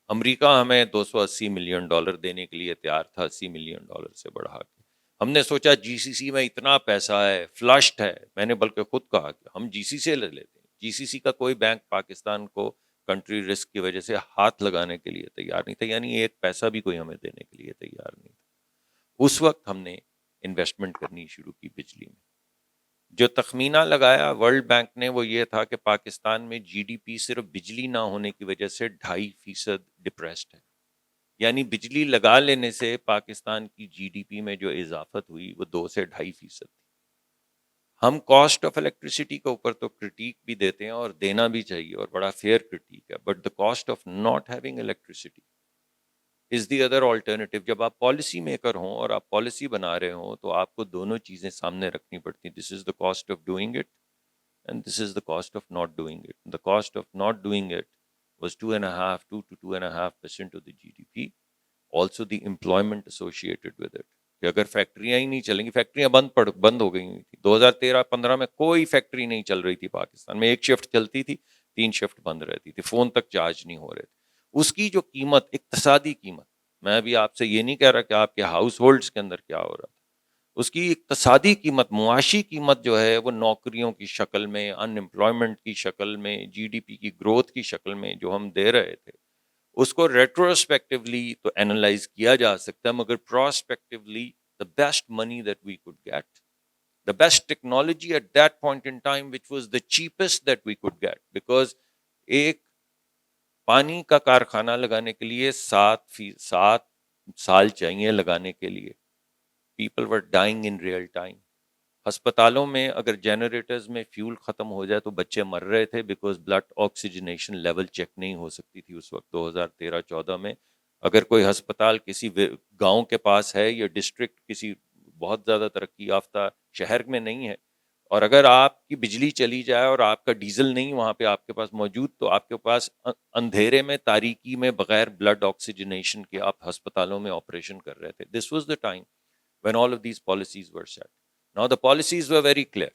C: امریکہ ہمیں $280 ملین دینے کے لیے تیار تھا، $80 ملین سے بڑھا کے. ہم نے سوچا جی سی سی میں اتنا پیسہ ہے، فلشڈ ہے. میں نے بلکہ خود کہا کہ ہم جی سی سے لے لیتے ہیں. جی سی سی کا کوئی بینک پاکستان کو کنٹری رسک کی وجہ سے ہاتھ لگانے کے لیے تیار نہیں تھا، یعنی ایک پیسہ بھی کوئی ہمیں دینے کے لیے تیار نہیں تھا. اس وقت ہم نے انویسٹمنٹ کرنی شروع کی بجلی میں. جو تخمینہ لگایا ورلڈ بینک نے وہ یہ تھا کہ پاکستان میں جی ڈی پی صرف بجلی نہ ہونے کی وجہ سے 2.5% ڈپریسڈ ہے. یعنی بجلی لگا لینے سے پاکستان کی جی ڈی پی میں جو اضافت ہوئی وہ 2 سے 2.5% تھی. ہم کاسٹ آف الیکٹریسٹی کے اوپر تو کرٹیک بھی دیتے ہیں اور دینا بھی چاہیے اور بڑا فیئر کرٹیک ہے، but the cost of not having electricity is the other alternative. جب آپ پالیسی میکر ہوں اور آپ پالیسی بنا رہے ہوں تو آپ کو دونوں چیزیں سامنے رکھنی پڑتی ہیں. This is the cost of doing it and this is the cost of not doing it. The cost of not doing it was 2.5% of the GDP. Also the employment associated with it. کہ اگر فیکٹریاں ہی نہیں چلیں گی، فیکٹریاں بند ہو گئی ہوئی تھی 2013-15 میں. کوئی فیکٹری نہیں چل رہی تھی پاکستان میں، ایک شفٹ چلتی تھی، 3 شفٹ بند رہتی تھی، فون تک چارج نہیں ہو رہے تھے. اس کی جو قیمت، اقتصادی قیمت، میں ابھی آپ سے یہ نہیں کہہ رہا کہ آپ کے ہاؤس ہولڈس کے اندر کیا ہو رہا تھا، اس کی اقتصادی قیمت، معاشی قیمت جو ہے وہ نوکریوں کی شکل میں، ان امپلائمنٹ کی شکل میں، جی ڈی پی کی گروتھ کی شکل میں جو ہم دے رہے تھے، اس کو ریٹروسپیکٹولی تو اینالائز کیا جا سکتا ہے، مگر پراسپیکٹولی the best money that we could get, the best technology at that point in time, which was the cheapest that we could get, because ایک پانی کا کارخانہ لگانے کے لیے 7 سال چاہیے لگانے کے لیے. People were dying in real time. ہسپتالوں میں اگر جنریٹرز میں فیول ختم ہو جائے تو بچے مر رہے تھے because blood oxygenation level check نہیں ہو سکتی تھی اس وقت 2013-14 میں. اگر کوئی ہسپتال کسی گاؤں کے پاس ہے یا ڈسٹرکٹ کسی بہت زیادہ ترقی یافتہ شہر میں نہیں ہے، اور اگر آپ کی بجلی چلی جائے اور آپ کا ڈیزل نہیں وہاں پہ آپ کے پاس موجود، تو آپ کے پاس اندھیرے میں، تاریکی میں، بغیر بلڈ آکسیجنیشن کے آپ ہسپتالوں میں آپریشن کر رہے تھے. This was the time when all of these policies were set. Now the policies were very clear.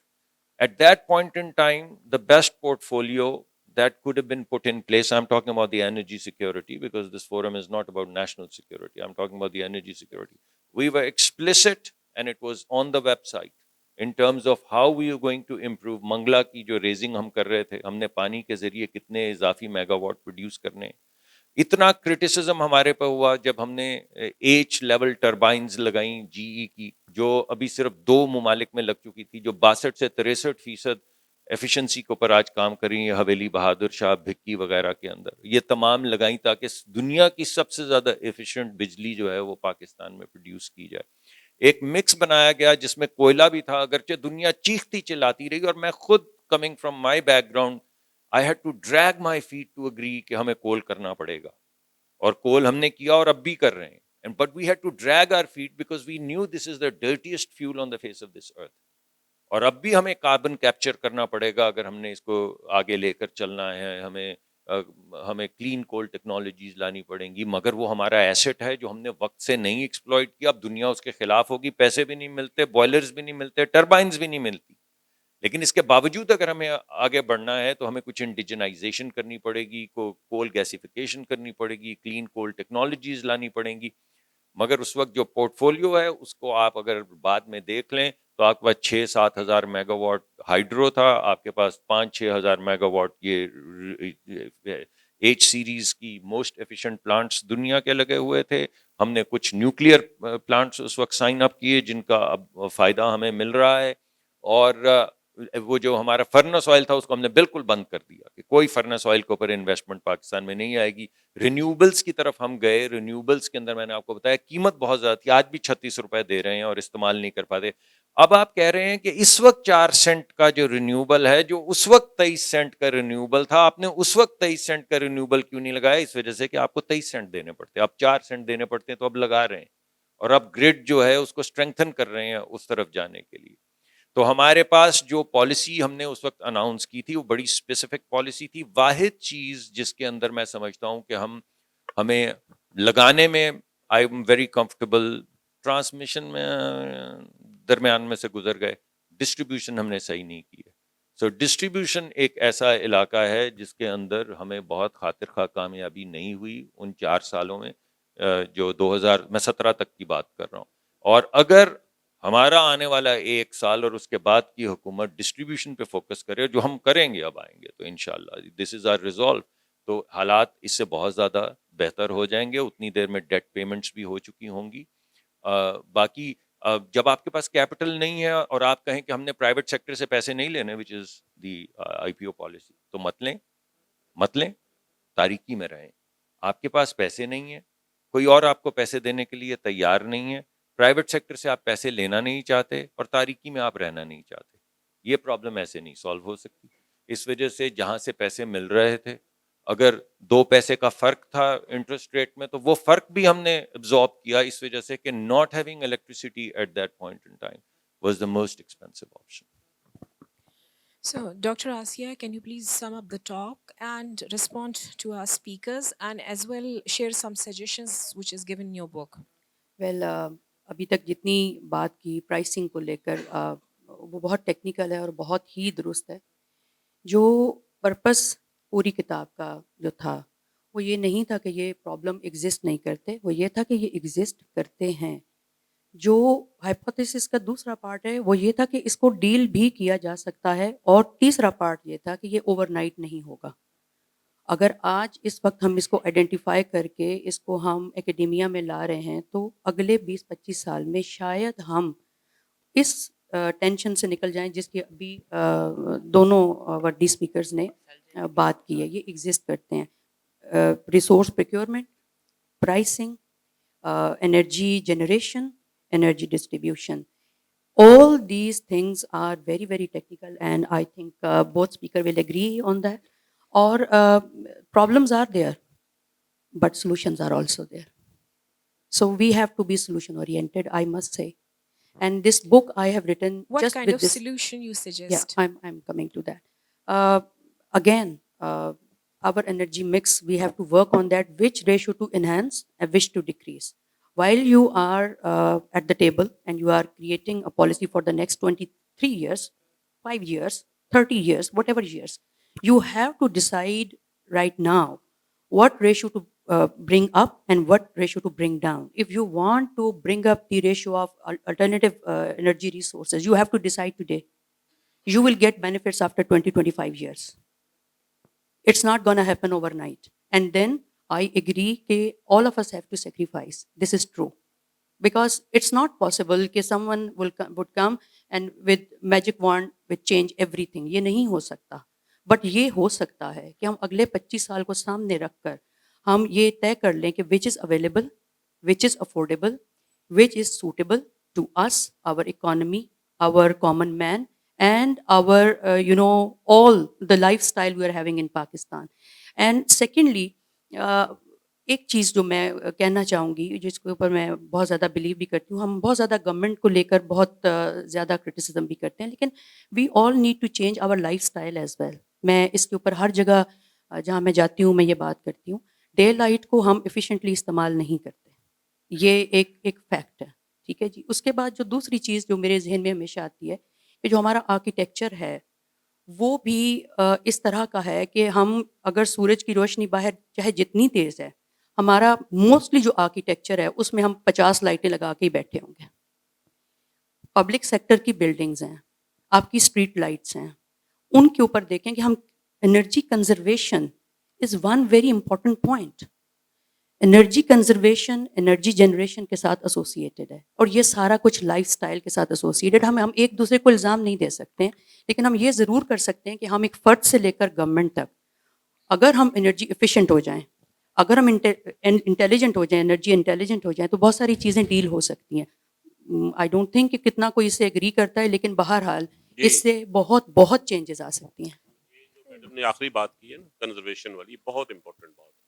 C: At that point in time, the best portfolio that could have been put in place, I'm talking about the energy security because this forum is not about national security, I'm talking about the energy security. We were explicit and it was on the website in terms of how we are going to improve. Mangla کی جو ریزنگ ہم کر رہے تھے، ہم نے پانی کے ذریعے کتنے اضافی میگا واٹ پروڈیوس کرنے. اتنا کرٹیسزم ہمارے پہ ہوا جب ہم نے ایچ لیول ٹربائنز لگائیں جی ای کی، جو ابھی صرف 2 ممالک میں لگ چکی تھی، جو 62 سے 63% ایفیشنسی کے اوپر آج کام کر رہی ہیں، حویلی، بہادر شاہ، بھکی وغیرہ کے اندر. یہ تمام لگائیں تاکہ دنیا کی سب سے زیادہ ایفیشینٹ بجلی جو ہے وہ پاکستان میں پروڈیوس کی جائے. ایک مکس بنایا گیا جس میں کوئلہ بھی تھا، اگرچہ دنیا چیختی چلاتی رہی، اور میں خود coming from my back ground I had to drag my feet to agree کہ ہمیں کول کرنا پڑے گا، اور کول ہم نے کیا اور اب بھی کر رہے ہیں. But we had to drag our feet because we knew this is the dirtiest fuel on the face of this earth. اور اب بھی ہمیں کاربن کیپچر کرنا پڑے گا اگر ہم نے اس کو آگے لے کر چلنا ہے. ہمیں کلین کول ٹیکنالوجیز لانی پڑیں گی، مگر وہ ہمارا ایسٹ ہے جو ہم نے وقت سے نہیں ایکسپلائٹ کیا. اب دنیا اس کے خلاف ہوگی، پیسے بھی نہیں ملتے، بوائلرز بھی نہیں ملتے، ٹربائنز بھی نہیں ملتی. لیکن اس کے باوجود اگر ہمیں آگے بڑھنا ہے تو ہمیں کچھ انڈیجنائزیشن کرنی پڑے گی, کول گیسیفیکیشن کرنی پڑے گی, کلین کول ٹیکنالوجیز لانی پڑیں گی. مگر اس وقت جو پورٹ فولیو ہے اس کو آپ اگر بعد میں دیکھ لیں تو آپ کے پاس 6-7 ہزار میگا واٹ ہائیڈرو تھا, آپ کے پاس 5-6 ہزار میگا واٹ یہ ایچ سیریز کی موسٹ ایفیشینٹ پلانٹس دنیا کے لگے ہوئے تھے. ہم نے کچھ نیوکلیئر پلانٹس اس وقت سائن اپ کیے جن کا اب فائدہ ہمیں مل رہا ہے, اور وہ جو ہمارا فرنس آئل تھا اس کو ہم نے بالکل بند کر دیا کہ کوئی فرنس آئل کے اوپر انویسٹمنٹ پاکستان میں نہیں آئے گی. رینیوبلس کی طرف ہم گئے, رینیوبلس کے اندر میں نے آپ کو بتایا قیمت بہت زیادہ تھی, آج بھی 36 روپے دے رہے ہیں اور استعمال نہیں کر پاتے. اب آپ کہہ رہے ہیں کہ اس وقت 4 سینٹ کا جو رینیوبل ہے, جو اس وقت 23 سینٹ کا رینیوبل تھا, آپ نے اس وقت 23 سینٹ کا رینیوبل کیوں نہیں لگایا؟ اس وجہ سے کہ آپ کو 23 سینٹ دینے پڑتے, اب 4 سینٹ دینے پڑتے ہیں, تو اب لگا رہے ہیں, اور اب گریڈ جو ہے اس کو اسٹرینتھن کر رہے ہیں اس طرف جانے کے لیے. تو ہمارے پاس جو پالیسی ہم نے اس وقت اناؤنس کی تھی وہ بڑی اسپیسیفک پالیسی تھی. واحد چیز جس کے اندر میں سمجھتا ہوں کہ ہمیں لگانے میں I am very comfortable, transmission میں درمیان میں سے گزر گئے, ڈسٹریبیوشن ہم نے صحیح نہیں کی ہے. سو ڈسٹریبیوشن ایک ایسا علاقہ ہے جس کے اندر ہمیں بہت خاطر خواہ کامیابی نہیں ہوئی ان 4 سالوں میں, جو 2017 تک کی بات کر رہا ہوں. اور اگر ہمارا آنے والا 1 سال اور اس کے بعد کی حکومت ڈسٹریبیوشن پہ فوکس کرے, جو ہم کریں گے اب آئیں گے تو انشاءاللہ دس از آر ریزالو, تو حالات اس سے بہت زیادہ بہتر ہو جائیں گے. اتنی دیر میں ڈیٹ پیمنٹس بھی ہو چکی ہوں گی. باقی جب آپ کے پاس کیپٹل نہیں ہے اور آپ کہیں کہ ہم نے پرائیویٹ سیکٹر سے پیسے نہیں لینے, وچ از دی آئی پی او پالیسی, تو مت لیں, تاریکی میں رہیں. آپ کے پاس پیسے نہیں ہیں, کوئی اور آپ کو پیسے دینے کے لیے تیار نہیں ہے, پرائیویٹ سیکٹر سے آپ پیسے لینا نہیں چاہتے, اور تاریکی میں آپ رہنا نہیں چاہتے. یہ پرابلم ایسے نہیں سالو ہو سکتی. اس وجہ سے جہاں سے پیسے مل رہے تھے, اگر 2 پیسے کا فرق تھا انٹرسٹ ریٹ میں, تو وہ فرق بھی ہم نے ابزارب کیا اس وجہ سے کہ not having electricity at that point in time was the most expensive option.
A: So, Dr. Asiya, can you please sum up the talk and respond to our speakers, and as well share some suggestions which is given in your book?
B: Well ابھی تک جتنی بات کی پرائسنگ کو لے کر وہ بہت ٹیکنیکل ہے اور بہت ہی درست ہے. جو پرپس پوری کتاب کا جو تھا وہ یہ نہیں تھا کہ یہ پرابلم ایگزسٹ نہیں کرتے, وہ یہ تھا کہ یہ ایگزسٹ کرتے ہیں. جو ہائپوتھیسس کا دوسرا پارٹ ہے وہ یہ تھا کہ اس کو ڈیل بھی کیا جا سکتا ہے, اور تیسرا پارٹ یہ تھا کہ یہ اوور نائٹ نہیں ہوگا. اگر آج اس وقت ہم اس کو آئیڈینٹیفائی کر کے اس کو ہم اکیڈیمیا میں لا رہے ہیں, تو اگلے 20-25 سال میں شاید ہم اس ٹینشن سے نکل جائیں جس کی ابھی دونوں ورڈی اسپیکرز نے بات کی ہے. یہ ایگزسٹ کرتے ہیں. Resource procurement, pricing, energy generation, energy distribution. All these things are very, very technical, and I think both speakers will agree on that. Or problems are there, but solutions are also there. So we have to be solution oriented, I must say. And this book I have written
A: What
B: just
A: kind
B: with
A: of
B: this.
A: solution you
B: Yeah,
A: suggest?
B: I'm coming to that. Again, our energy mix, we have to work on that, which ratio to enhance and which to decrease. While you are at the table and you are creating a policy for the next 23 years, 5 years, 30 years, whatever years, you have to decide right now what ratio to bring up and what ratio to bring down. If you want to bring up the ratio of alternative energy resources, you have to decide today. You will get benefits after 20-25 years. It's not going to happen overnight. And then I agree that all of us have to sacrifice. This is true. Because it's not possible that someone would come and with magic wand would change everything. یہ نہیں ہو سکتا. بٹ یہ ہو سکتا ہے کہ ہم اگلے 25 سال کو سامنے رکھ کر ہم یہ طے کر لیں کہ which is available, which is affordable, which is suitable to us, our economy, our common man, and our, all the lifestyle we are having in Pakistan. And secondly, ایک چیز جو میں کہنا چاہوں گی, جس کے اوپر میں بہت زیادہ بلیو بھی کرتی ہوں, ہم بہت زیادہ گورنمنٹ کو لے کر بہت زیادہ کرٹیسزم بھی کرتے ہیں, لیکن we all need to change our lifestyle as well. میں اس کے اوپر ہر جگہ جہاں میں جاتی ہوں میں یہ بات کرتی ہوں, ڈے لائٹ کو ہم ایفیشینٹلی استعمال نہیں کرتے, یہ ایک فیکٹ ہے. ٹھیک ہے جی. اس کے بعد جو دوسری چیز جو میرے ذہن میں ہمیشہ آتی ہے کہ جو ہمارا آرکیٹیکچر ہے وہ بھی اس طرح کا ہے کہ ہم اگر سورج کی روشنی باہر چاہے جتنی تیز ہے، ہمارا موسٹلی جو آرکیٹیکچر ہے اس میں ہم 50 لائٹیں لگا کے ہی بیٹھے ہوں گے. پبلک سیکٹر کی بلڈنگز ہیں، آپ کی اسٹریٹ لائٹس ہیں، ان کے اوپر دیکھیں کہ ہم energy conservation is one very important point. Energy conservation energy generation کے ساتھ ایسوسیٹیڈ ہے، اور یہ سارا کچھ لائف سٹائل کے ساتھ ایسوسیٹیڈ. ہم ایک دوسرے کو الزام نہیں دے سکتے، لیکن ہم یہ ضرور کر سکتے ہیں کہ ہم ایک فرد سے لے کر گورنمنٹ تک اگر ہم انرجی ایفیشینٹ ہو جائیں، اگر ہم انٹیلیجنٹ ہو جائیں، انرجی انٹیلیجنٹ ہو جائیں، تو بہت ساری چیزیں ڈیل ہو سکتی ہیں. آئی ڈونٹ تھنک کہ کتنا کوئی اس سے ایگری کرتا ہے، لیکن بہرحال
D: جی
B: اس سے بہت بہت چینجز آ سکتی ہیں.
D: یہ جو میڈم نے آخری بات کی ہے نا کنزرویشن والی، بہت امپورٹنٹ بات ہے.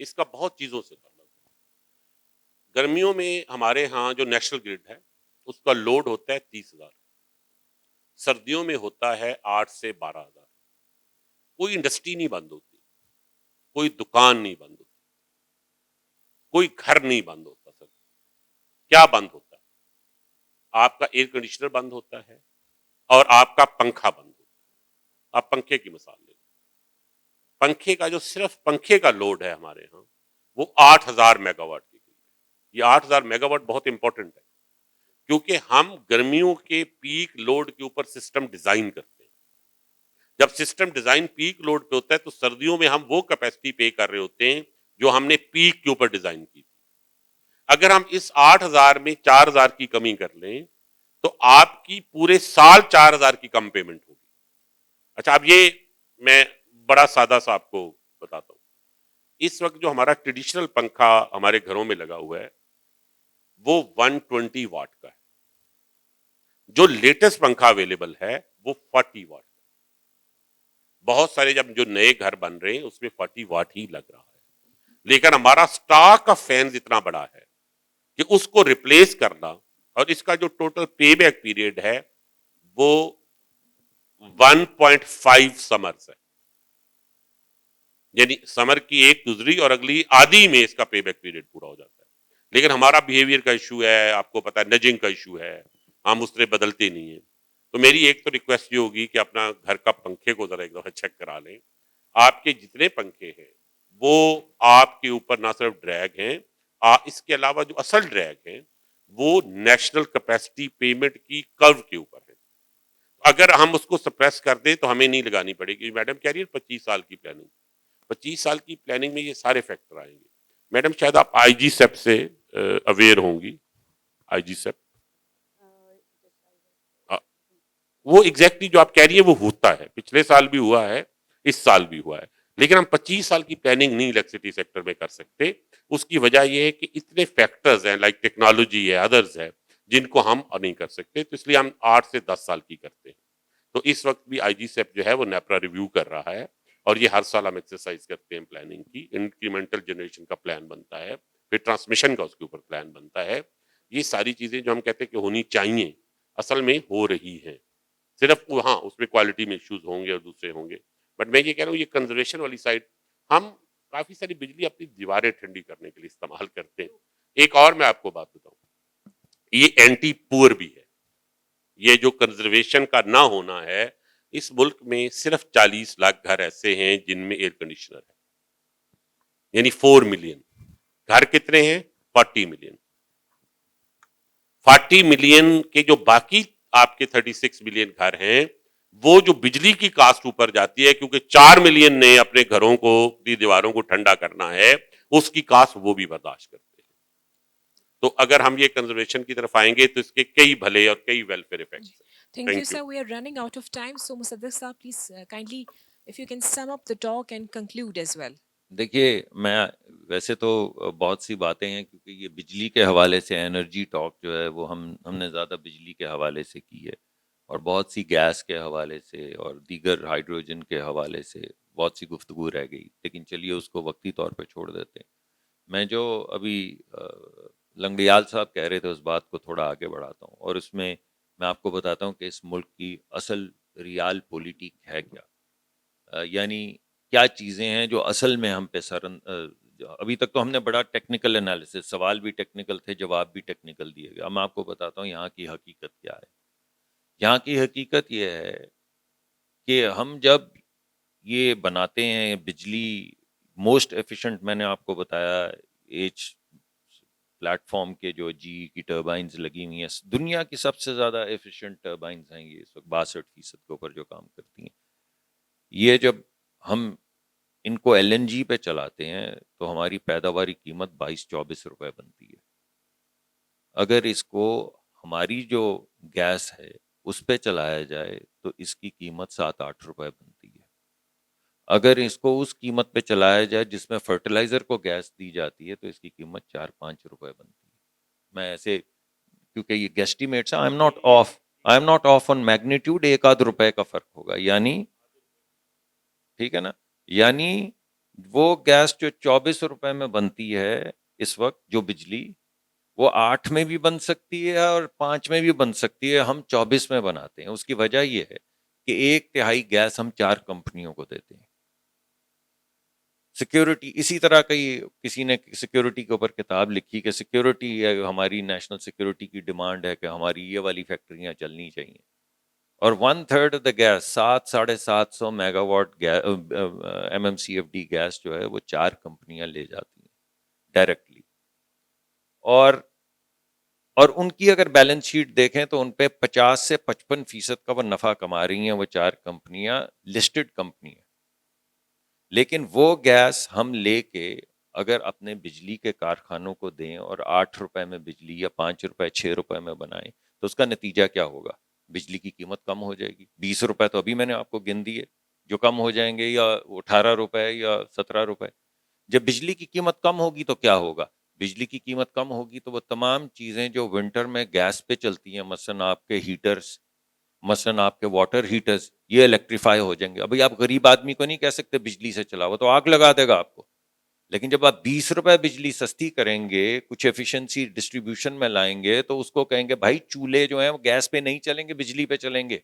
D: اس کا بہت چیزوں سے تعلق ہے. گرمیوں میں ہمارے ہاں جو نیشنل گریڈ ہے اس کا لوڈ ہوتا ہے 30,000، سردیوں میں ہوتا ہے 8 سے 12,000. کوئی انڈسٹری نہیں بند ہوتی، کوئی دکان نہیں بند ہوتی، کوئی گھر نہیں بند ہوتا. سر کیا بند ہوتا ہے؟ آپ کا ایئر کنڈیشنر بند ہوتا ہے اور آپ کا پنکھا بند ہوتا ہے. آپ پنکھے کی مثال لیں، پنکھے کا جو صرف پنکھے کا لوڈ ہے ہمارے ہاں وہ 8,000 میگا واٹ کے قریب ہے. یہ 8,000 میگا واٹ بہت امپورٹنٹ ہے کیونکہ ہم گرمیوں کے پیک لوڈ کے اوپر سسٹم ڈیزائن کرتے ہیں. جب سسٹم ڈیزائن پیک لوڈ پہ ہوتا ہے تو سردیوں میں ہم وہ کیپیسٹی پے کر رہے ہوتے ہیں جو ہم نے پیک کے اوپر ڈیزائن کی تھی. اگر ہم اس 8,000 میں 4,000 کی کمی کر لیں تو آپ کی پورے سال 4,000 کی کم پیمنٹ ہوگی. اچھا اب یہ میں بڑا سادہ سا آپ کو بتاتا ہوں. اس وقت جو ہمارا ٹریڈیشنل پنکھا ہمارے گھروں میں لگا ہوا ہے وہ 120 واٹ کا ہے. جو لیٹسٹ پنکھا اویلیبل ہے وہ 40 واٹ کا. بہت سارے جب جو نئے گھر بن رہے ہیں اس میں 40 واٹ ہی لگ رہا ہے، لیکن ہمارا سٹاک آف فینز اتنا بڑا ہے کہ اس کو ریپلیس کرنا، اور اس کا جو ٹوٹل پے بیک پیریڈ ہے وہ 1.5 سمرز ہے. یعنی سمر کی ایک گزری اور اگلی آدھی میں اس کا پے بیک پیریڈ پورا ہو جاتا ہے. لیکن ہمارا بیہیویئر کا ایشو ہے، آپ کو پتا ہے نجنگ کا ایشو ہے، ہم اس طرح بدلتے نہیں ہیں. تو میری ایک تو ریکویسٹ یہ ہوگی کہ اپنا گھر کا پنکھے کو ذرا ایک دفعہ چیک کرا لیں. آپ کے جتنے پنکھے ہیں وہ آپ کے اوپر نہ صرف ڈریگ ہیں، اس کے علاوہ جو اصل ڈریگ ہیں وہ نیشنل کیپیسٹی پیمنٹ کی کرو کے اوپر ہے. اگر ہم اس کو سپریس کر دیں تو ہمیں نہیں لگانی پڑے گی. میڈم کہہ رہی ہے 25 سال کی پلاننگ، 25 سال کی پلاننگ میں یہ سارے فیکٹر آئیں گے. میڈم شاید آپ آئی جی سیپ سے اویئر ہوں گی. آئی جی سیپ وہ ایگزیکٹلی جو آپ کہہ رہی ہیں وہ ہوتا ہے، پچھلے سال بھی ہوا ہے، اس سال بھی ہوا ہے. لیکن ہم 25 سال کی پلاننگ نہیں الیکٹریسٹی سیکٹر میں کر سکتے. اس کی وجہ یہ ہے کہ اتنے فیکٹرز ہیں، لائک ٹیکنالوجی ہے، ادرز ہے، جن کو ہم نہیں کر سکتے. تو اس لیے ہم 8 سے 10 سال کی کرتے ہیں. تو اس وقت بھی آئی جی سیپ جو ہے وہ نیپرا ریویو کر رہا ہے، اور یہ ہر سال ہم ایکسرسائز کرتے ہیں پلاننگ کی. انکریمنٹل جنریشن کا پلان بنتا ہے، پھر ٹرانسمیشن کا اس کے اوپر پلان بنتا ہے. یہ ساری چیزیں جو ہم کہتے ہیں کہ ہونی چاہیے اصل میں ہو رہی ہیں. صرف ہاں اس میں کوالٹی میں ایشوز ہوں گے اور دوسرے ہوں گے. بٹ میں یہ کہہ رہا ہوں یہ کنزرویشن والی سائڈ ہم کافی ساری بجلی اپنی دیواریں ٹھنڈی کرنے کے لیے استعمال کرتے ہیں. ایک اور میں آپ کو بات بتاؤں، یہ اینٹی پور بھی ہے. یہ جو کنزرویشن کا نہ ہونا ہے، اس ملک میں صرف 40 لاکھ گھر ایسے ہیں جن میں ایئر کنڈیشنر ہے، یعنی 4 ملین. گھر کتنے ہیں؟ 40 ملین. 40 ملین کے جو باقی آپ کے 36 ملین گھر ہیں وہ جو بجلی کی کاسٹ اوپر جاتی ہے کیونکہ 4 ملین نے اپنے گھروں کو دیواروں کو ٹھنڈا کرنا ہے، اس کی کاسٹ وہ بھی برداشت کرتے ہیں. تو اگر ہم یہ کنزرویشن کی طرف آئیں گے تو اس کے کئی بھلے اور کئی ویلفیئر ایفیکٹس ہیں.
A: Thank you,
D: thank you.
A: sir. We are running out of time. So, Musaddiq sir, please kindly, if you can sum up the talk and conclude as well.
C: دیکھیے میں ویسے تو بہت سی باتیں ہیں کیونکہ یہ بجلی کے حوالے سے انرجی ٹاک جو ہے وہ ہم نے زیادہ بجلی کے حوالے سے کی ہے، اور بہت سی گیس کے حوالے سے اور دیگر ہائیڈروجن کے حوالے سے بہت سی گفتگو رہ گئی. لیکن چلیے اس کو وقتی طور پہ چھوڑ دیتے ہیں. میں جو ابھی لنگڑیال صاحب کہہ رہے تھے اس بات کو تھوڑا آگے بڑھاتا ہوں، اور اس میں آپ کو بتاتا ہوں کہ اس ملک کی اصل ریال پولیٹک ہے کیا. یعنی کیا چیزیں ہیں جو اصل میں ہم پہ ابھی تک تو ہم نے بڑا ٹیکنیکل انالیسس، سوال بھی ٹیکنیکل تھے، جواب بھی ٹیکنیکل دیے گئے. اب میں آپ کو بتاتا ہوں یہاں کی حقیقت کیا ہے. یہاں کی حقیقت یہ ہے کہ ہم جب یہ بناتے ہیں بجلی موسٹ ایفیشینٹ، میں نے آپ کو بتایا ایچ پلیٹ فارم کے جو جی کی ٹربائنز لگی ہوئی ہیں، دنیا کی سب سے زیادہ ایفیشینٹ ٹربائنز ہیں یہ اس وقت 62% کے اوپر جو کام کرتی ہیں. یہ جب ہم ان کو ایل این جی پہ چلاتے ہیں تو ہماری پیداواری قیمت 22-24 روپے بنتی ہے. اگر اس کو ہماری جو گیس ہے اس پہ چلایا جائے تو اس کی قیمت 7-8 روپے بنتی ہے. اگر اس کو اس قیمت پہ چلایا جائے جس میں فرٹیلائزر کو گیس دی جاتی ہے تو اس کی قیمت 4-5 روپے بنتی ہے. میں ایسے کیونکہ یہ گیسٹیمیٹس ہیں، I am not of on magnitude, 1-8 روپے کا فرق ہوگا. یعنی ٹھیک ہے نا، یعنی وہ گیس جو 24 روپے میں بنتی ہے اس وقت جو بجلی، وہ 8 میں بھی بن سکتی ہے اور 5 میں بھی بن سکتی ہے. ہم 24 میں بناتے ہیں. اس کی وجہ یہ ہے کہ 1/3 گیس ہم 4 کمپنیوں کو دیتے ہیں. سیکیورٹی اسی طرح کی کسی نے سیکیورٹی کے اوپر کتاب لکھی کہ سیکیورٹی ہماری نیشنل سیکیورٹی کی ڈیمانڈ ہے کہ ہماری یہ والی فیکٹریاں چلنی چاہیے. اور 1/3 of the gas 700-750 mega watt MMCFD gas جو ہے وہ 4 کمپنیاں لے جاتی ہیں ڈائریکٹلی. اور ان کی اگر بیلنس شیٹ دیکھیں تو ان پہ 50-55% کا وہ نفع کما رہی ہیں وہ 4 کمپنیاں، لسٹڈ کمپنی ہیں. لیکن وہ گیس ہم لے کے اگر اپنے بجلی کے کارخانوں کو دیں اور 8 روپے میں بجلی یا 5 روپے 6 روپے میں بنائیں تو اس کا نتیجہ کیا ہوگا؟ بجلی کی قیمت کم ہو جائے گی. 20 روپے تو ابھی میں نے آپ کو گن دیے جو کم ہو جائیں گے، یا 18 روپے یا 17 روپے. جب بجلی کی قیمت کم ہوگی تو کیا ہوگا؟ بجلی کی قیمت کم ہوگی تو وہ تمام چیزیں جو ونٹر میں گیس پہ چلتی ہیں، مثلا آپ کے ہیٹرز، مثلا آپ کے واٹر ہیٹرز، یہ الیکٹریفائی ہو جائیں گے. ابھی آپ غریب آدمی کو نہیں کہہ سکتے بجلی سے چلا، وہ تو آگ لگا دے گا آپ کو. لیکن جب آپ 20 روپے بجلی سستی کریں گے، کچھ ایفیشنسی ڈسٹریبیوشن میں لائیں گے، تو اس کو کہیں گے بھائی چولہے جو ہیں وہ گیس پہ نہیں چلیں گے، بجلی پہ چلیں گے.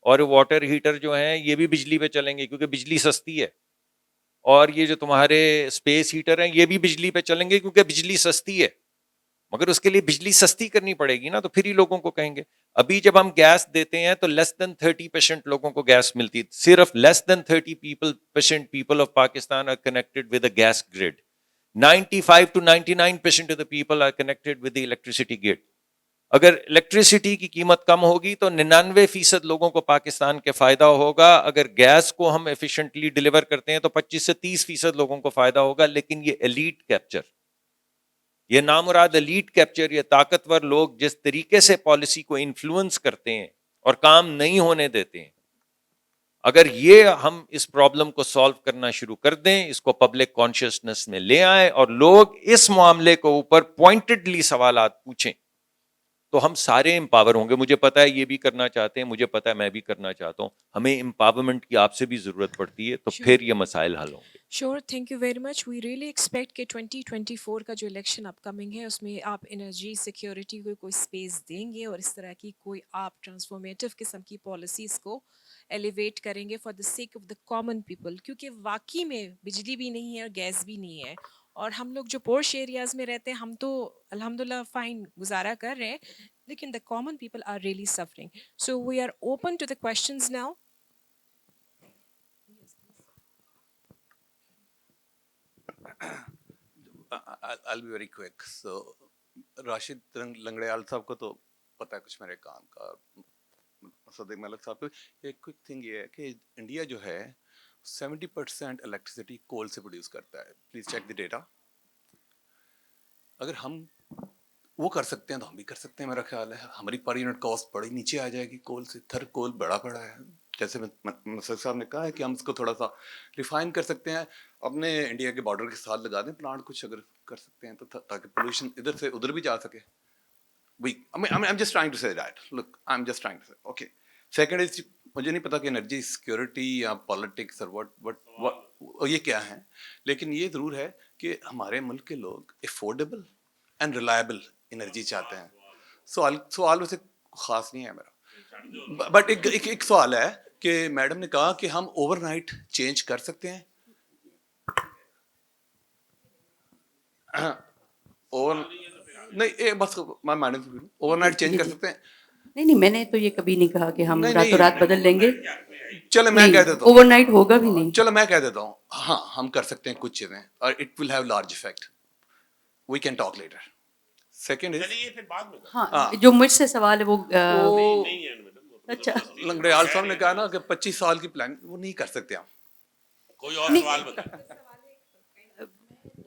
C: اور واٹر ہیٹر جو ہیں یہ بھی بجلی پہ چلیں گے کیونکہ بجلی سستی ہے. اور یہ جو تمہارے اسپیس ہیٹر ہیں یہ بھی بجلی پہ چلیں گے کیونکہ بجلی سستی ہے. مگر اس کے لیے بجلی سستی کرنی پڑے گی نا، تو پھر ہی لوگوں کو کہیں گے. ابھی جب ہم گیس دیتے ہیں تو لیس دین 30% لوگوں کو گیس ملتی ہے. صرف less than 30% people of Pakistan are connected with a gas grid. 95-99% of the people are connected with the electricity grid. اگر الیکٹریسٹی کی قیمت کم ہوگی تو 99% لوگوں کو پاکستان کے فائدہ ہوگا. اگر گیس کو ہم ایفیشنٹلی ڈیلیور کرتے ہیں تو 25 سے 30% لوگوں کو فائدہ ہوگا. لیکن یہ ایلیٹ کیپچر، یہ نامراد ایلیٹ کیپچر، یہ طاقتور لوگ جس طریقے سے پالیسی کو انفلوئنس کرتے ہیں اور کام نہیں ہونے دیتے ہیں، اگر یہ ہم اس پرابلم کو سالو کرنا شروع کر دیں، اس کو پبلک کانشیسنس میں لے آئیں اور لوگ اس معاملے کو اوپر پوائنٹڈلی سوالات پوچھیں، تو ہم سارے امپاور ہوں گے. مجھے پتا ہے یہ بھی کرنا چاہتے ہیں، مجھے پتا ہے میں بھی کرنا چاہتا ہوں. ہمیں امپاورمنٹ کی آپ سے بھی ضرورت پڑتی ہے، تو
A: Sure.
C: پھر یہ مسائل حل ہوں گے.
A: Sure, thank you very much. We really expect کہ 2024 کا جو الیکشن اپ کمنگ ہے اس میں آپ انرجی سیکیورٹی کو کوئی اسپیس دیں گے اور اس طرح کی کوئی آپ ٹرانسفارمیٹیو قسم کی پالیسیز کو ایلیویٹ کریں گے for the sake of the common people. کیونکہ واقعی میں بجلی بھی نہیں ہے اور گیس بھی نہیں ہے، اور ہم لوگ جو پورش ایریاز میں رہتے ہیں ہم تو الحمدللہ فائن گزارا کر رہے ہیں، لیکن the common people are really suffering. So we are open to the questions now.
E: I'll be very quick. So, Rashid Langrial صاحب کو تو پتہ ہے کچھ میرے کام کا. صدیق ملک صاحب کو ایک کوئک تھنگ یہ ہے کہ انڈیا جو ہے 70% الیکٹریسٹی کول سے پروڈیوس کرتا ہے. Please check the data. اگر ہم وہ کر سکتے ہیں تو ہم بھی کر سکتے ہیں. میرا خیال ہے ہماری پر یونٹ کاسٹ بڑی نیچے آ جائے گی کول سے. تھر کول بڑا پڑا ہے، جیسے مسعود صاحب نے کہا ہے کہ ہم اس کو تھوڑا سا ریفائن کر سکتے ہیں. اپنے انڈیا کے بارڈر کے ساتھ لگا دیں پلانٹ کچھ اگر کر سکتے ہیں تو، تاکہ پولوشن ادھر سے ادھر بھی جا سکے. I'm just trying to say that. Look, I'm just trying to say. Okay. Second is, مجھے نہیں پتا کہ انرجی سیکورٹی یا پالیٹکس اور یہ کیا ہے، لیکن یہ ضرور ہے کہ ہمارے ملک کے لوگ افورڈیبل اینڈ ریلائبل انرجی چاہتے ہیں. سوال ویسے خاص نہیں ہے میرا، بٹ ایک سوال ہے کہ میڈم نے کہا کہ ہم اوور نائٹ چینج کر سکتے ہیں. اوور نہیں، بس میں میڈم اوور نائٹ چینج کر سکتے ہیں.
B: نہیں میں نے تو یہ کبھی نہیں کہا کہ ہم
E: نہیں،
B: راتوں رات بدل لیں گے.
E: چلے میں کہہ دیتا ہوں،
B: اوور نائٹ ہوگا بھی نہیں.
E: چلو میں کہہ دیتا ہوں، ہاں ہم کر سکتے ہیں کچھ چیزیں اور it will have large effect. We can talk later. Second is
D: چلیے پھر بعد میں
B: ہاں جو مجھ سے سوال ہے وہ
D: نہیں ہے میڈم، وہ تو
B: اچھا
D: زبردستی ہے.
E: لنگڑیال صاحب نے کہا نا کہ 25 سال کی پلان وہ نہیں کر سکتے ہم.
D: کوئی اور سوال بتائیں.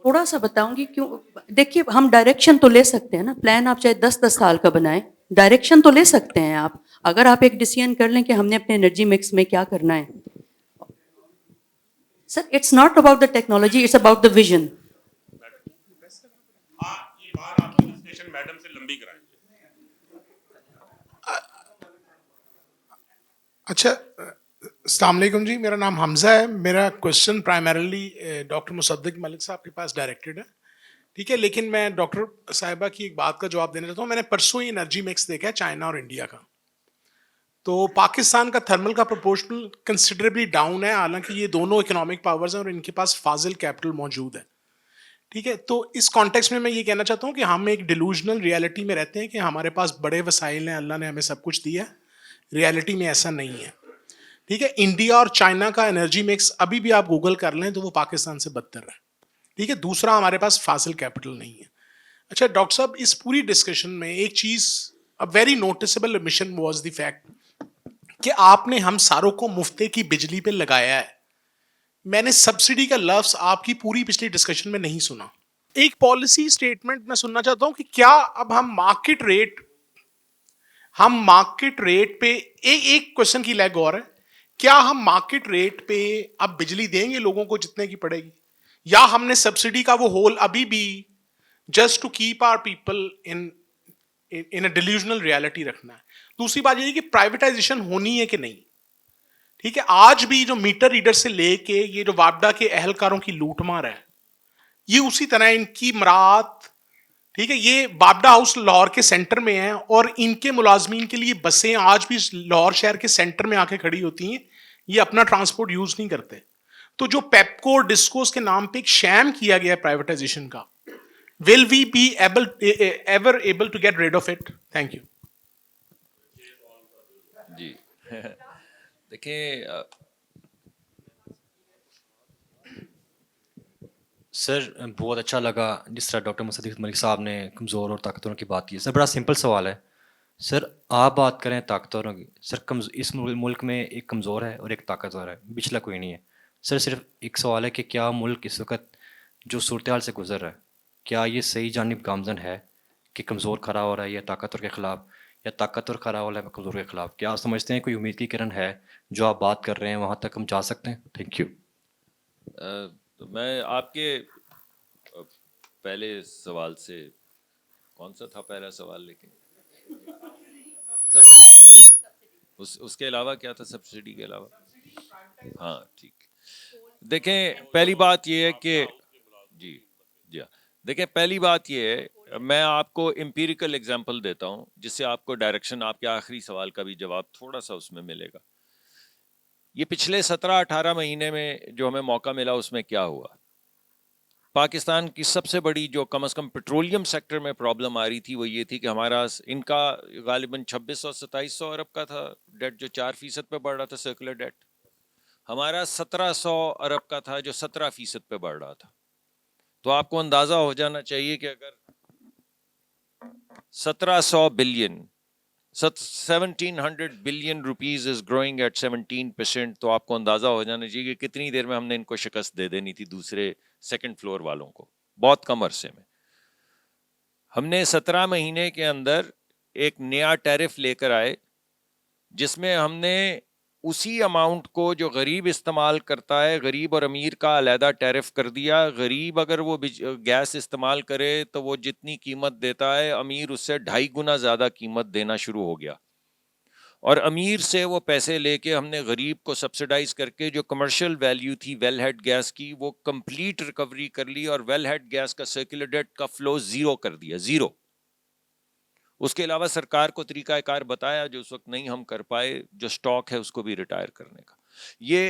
B: تھوڑا سا بتاؤں گی کیوں. دیکھیے ہم ڈائریکشن تو لے سکتے ہیں نا. پلان آپ چاہے 10 سال کا بنائیں, ڈائریکشن تو لے سکتے ہیں آپ. اگر آپ ایک ڈیسیژن کر لیں کہ ہم نے اپنے انرجی مکس میں کیا کرنا ہے. Sir it's not about the technology, it's about the vision.
D: آپ یہ بار آپ کی ڈسکشن میڈم سے لمبی کرائیں.
F: اچھا, السلام علیکم جی, میرا نام حمزہ ہے. میرا کوشچن پرائمرلی ڈاکٹر مصدق ملک صاحب کے پاس ڈائریکٹڈ ہے, ٹھیک ہے, لیکن میں ڈاکٹر صاحبہ کی ایک بات کا جواب دینا چاہتا ہوں. میں نے پرسوں ہی انرجی مکس دیکھا ہے چائنا اور انڈیا کا, تو پاکستان کا تھرمل کا پروپورشنل کنسیڈریبلی ڈاؤن ہے, حالانکہ یہ دونوں اکنامک پاورز ہیں اور ان کے پاس فاضل کیپٹل موجود ہے, ٹھیک ہے. تو اس کانٹیکس میں یہ کہنا چاہتا ہوں کہ ہم ایک ڈیلوژنل ریالٹی میں رہتے ہیں کہ ہمارے پاس بڑے وسائل ہیں, اللہ نے ہمیں سب کچھ دیا ہے. ریالٹی میں ایسا نہیں ہے, ٹھیک ہے. انڈیا اور چائنا کا انرجی مکس ابھی بھی آپ گوگل کر لیں تو وہ پاکستان سے بدتر ہے, ٹھیک ہے. دوسرا, ہمارے پاس فاضل کیپٹل نہیں ہے. اچھا ڈاکٹر صاحب, اس پوری ڈسکشن میں ایک چیز very noticeable mission was the fact کہ آپ نے ہم ساروں کو مفتے کی بجلی پہ لگایا ہے. میں نے سبسڈی کا لفظ آپ کی پوری پچھلی ڈسکشن میں نہیں سنا. ایک پالیسی اسٹیٹمنٹ میں سننا چاہتا ہوں کہ کیا اب ہم مارکیٹ ریٹ پہ ایک کوشچن کی لیگ اور ہے, کیا ہم مارکیٹ ریٹ پہ اب بجلی دیں گے لوگوں کو جتنے کی پڑے گی, یا ہم نے سبسڈی کا وہ ہول ابھی بھی just to keep our people in a delusional reality رکھنا ہے. دوسری بات یہ کہ پرائیویٹائزیشن ہونی ہے کہ نہیں, ٹھیک ہے. آج بھی جو میٹر ریڈر سے لے کے یہ جو واپڈا کے اہلکاروں کی لوٹ مار ہے, یہ اسی طرح ان کی مراعات, ٹھیک ہے. یہ واپڈا ہاؤس لاہور کے سینٹر میں ہے اور ان کے ملازمین کے لیے بسیں آج بھی لاہور شہر کے سینٹر میں آ کے کھڑی ہوتی ہیں, یہ اپنا ٹرانسپورٹ یوز نہیں کرتے. تو جو پیپکو ڈسکوز کے نام پہ ایک شیم کیا گیا ہے پرائیویٹائزیشن کا, will we be ever able to get rid of it? Thank you.
C: جی دیکھیں
G: سر بہت اچھا لگا جس طرح ڈاکٹر مصدق ملک صاحب نے کمزور اور طاقتوروں کی بات کی. سر بڑا سمپل سوال ہے سر, آپ بات کریں طاقتوروں کی, سر اس ملک میں ایک کمزور ہے اور ایک طاقتور ہے, پچھلا کوئی نہیں ہے. سر صرف ایک سوال ہے کہ کیا ملک اس وقت جو صورتحال سے گزر رہا ہے, کیا یہ صحیح جانب گامزن ہے کہ کمزور کھڑا ہو رہا ہے یا طاقتور کے خلاف, یا طاقتور کھڑا ہو رہا ہے کمزور کے خلاف؟ کیا آپ سمجھتے ہیں کوئی امید کی کرن ہے جو آپ بات کر رہے ہیں وہاں تک ہم جا سکتے ہیں؟ Thank you.
C: میں آپ کے پہلے سوال سے, کون سا تھا پہلا سوال, لیکن اس کے علاوہ کیا تھا, سبسڈی کے علاوہ؟ ہاں ٹھیک. دیکھیں پہلی بات یہ ہے کہ جی ہاں, دیکھیں پہلی بات یہ ہے, میں آپ کو امپیریکل ایگزامپل دیتا ہوں جس سے آپ کو ڈائریکشن, آپ کے آخری سوال کا بھی جواب تھوڑا سا اس میں ملے گا. یہ پچھلے 17-18 مہینے میں جو ہمیں موقع ملا اس میں کیا ہوا. پاکستان کی سب سے بڑی جو کم از کم پیٹرولیم سیکٹر میں پرابلم آ رہی تھی وہ یہ تھی کہ ہمارا ان کا غالباً 2600-2700 ارب کا تھا ڈیٹ جو 4% پہ بڑھ رہا تھا, سرکولر ڈیٹ. ہمارا 1700 ارب کا تھا جو 17% پہ بڑھ رہا تھا. تو آپ کو اندازہ ہو جانا چاہیے کہ اگر 1700 billion 1700 billion rupees is growing at 17%, تو آپ کو اندازہ ہو جانا چاہیے کہ کتنی دیر میں ہم نے ان کو شکست دے دینی تھی دوسرے سیکنڈ فلور والوں کو, بہت کم عرصے میں. ہم نے 17 مہینے کے اندر ایک نیا ٹیرف لے کر آئے جس میں ہم نے اسی اماؤنٹ کو جو غریب استعمال کرتا ہے, غریب اور امیر کا علیحدہ ٹیرف کر دیا. غریب اگر وہ گیس استعمال کرے تو وہ جتنی قیمت دیتا ہے, امیر اس سے 2.5 گنا زیادہ قیمت دینا شروع ہو گیا. اور امیر سے وہ پیسے لے کے ہم نے غریب کو سبسڈائز کر کے جو کمرشل ویلیو تھی ویل ہیڈ گیس کی وہ کمپلیٹ ریکوری کر لی, اور ویل ہیڈ گیس کا سرکولر ڈیٹ کا فلو زیرو کر دیا, زیرو. اس کے علاوہ سرکار کو طریقہ کار بتایا جو اس وقت نہیں ہم کر پائے, جو سٹاک ہے اس کو بھی ریٹائر کرنے کا. یہ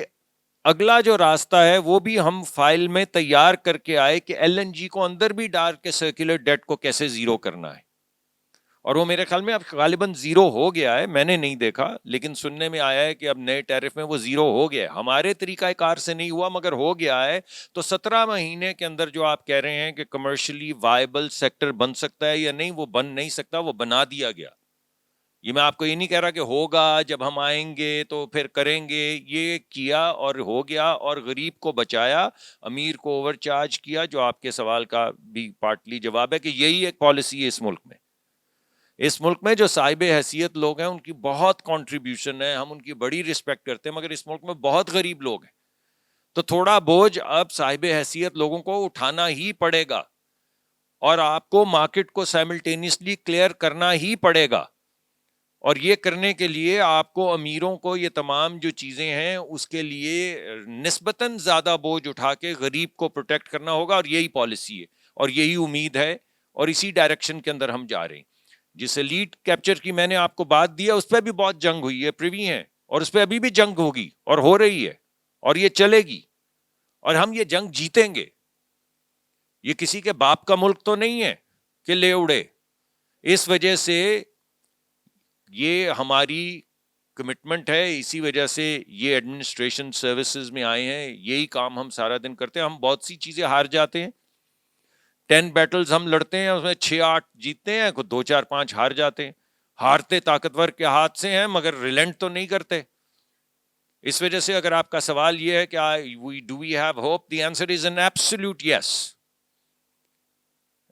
C: اگلا جو راستہ ہے وہ بھی ہم فائل میں تیار کر کے آئے کہ ایل این جی کو اندر بھی ڈال کے سرکولر ڈیٹ کو کیسے زیرو کرنا ہے. اور وہ میرے خیال میں اب غالباً زیرو ہو گیا ہے. میں نے نہیں دیکھا لیکن سننے میں آیا ہے کہ اب نئے ٹیرف میں وہ زیرو ہو گیا ہے. ہمارے طریقہ کار سے نہیں ہوا مگر ہو گیا ہے. تو 17 مہینے کے اندر جو آپ کہہ رہے ہیں کہ کمرشلی وائبل سیکٹر بن سکتا ہے یا نہیں, وہ بن نہیں سکتا, وہ بنا دیا گیا. یہ میں آپ کو یہ نہیں کہہ رہا کہ ہوگا جب ہم آئیں گے تو پھر کریں گے. یہ کیا اور ہو گیا, اور غریب کو بچایا, امیر کو اوور چارج کیا, جو آپ کے سوال کا بھی پارٹلی جواب ہے کہ یہی ایک پالیسی ہے اس ملک میں. اس ملک میں جو صاحب حیثیت لوگ ہیں ان کی بہت کنٹریبیوشن ہے, ہم ان کی بڑی رسپیکٹ کرتے ہیں, مگر اس ملک میں بہت غریب لوگ ہیں. تو تھوڑا بوجھ اب صاحب حیثیت لوگوں کو اٹھانا ہی پڑے گا, اور آپ کو مارکیٹ کو سائملٹینیسلی کلیئر کرنا ہی پڑے گا. اور یہ کرنے کے لیے آپ کو امیروں کو یہ تمام جو چیزیں ہیں اس کے لیے نسبتاً زیادہ بوجھ اٹھا کے غریب کو پروٹیکٹ کرنا ہوگا, اور یہی پالیسی ہے اور یہی امید ہے, اور اسی ڈائریکشن کے اندر ہم جا رہے ہیں. جس ایلیٹ کیپچر کی میں نے آپ کو بات دی ہے اس پہ بھی بہت جنگ ہوئی ہے, پریوی ہیں, اور اس پہ ابھی بھی جنگ ہوگی اور ہو رہی ہے اور یہ چلے گی, اور ہم یہ جنگ جیتیں گے. یہ کسی کے باپ کا ملک تو نہیں ہے کہ لے اڑے. اس وجہ سے یہ ہماری کمٹمنٹ ہے, اسی وجہ سے یہ ایڈمنسٹریشن سروسز میں آئے ہیں, یہی کام ہم سارا دن کرتے ہیں. ہم بہت سی چیزیں ہار جاتے ہیں, 10 بیٹلز ہم لڑتے ہیں اس میں 6-8 جیتتے ہیں, 2-4-5 ہار جاتے ہیں. ہارتے طاقتور کے ہاتھ سے ہیں مگر ریلنٹ تو نہیں کرتے. اس وجہ سے اگر آپ کا سوال یہ ہے کہ do we have hope, the answer is an absolute yes.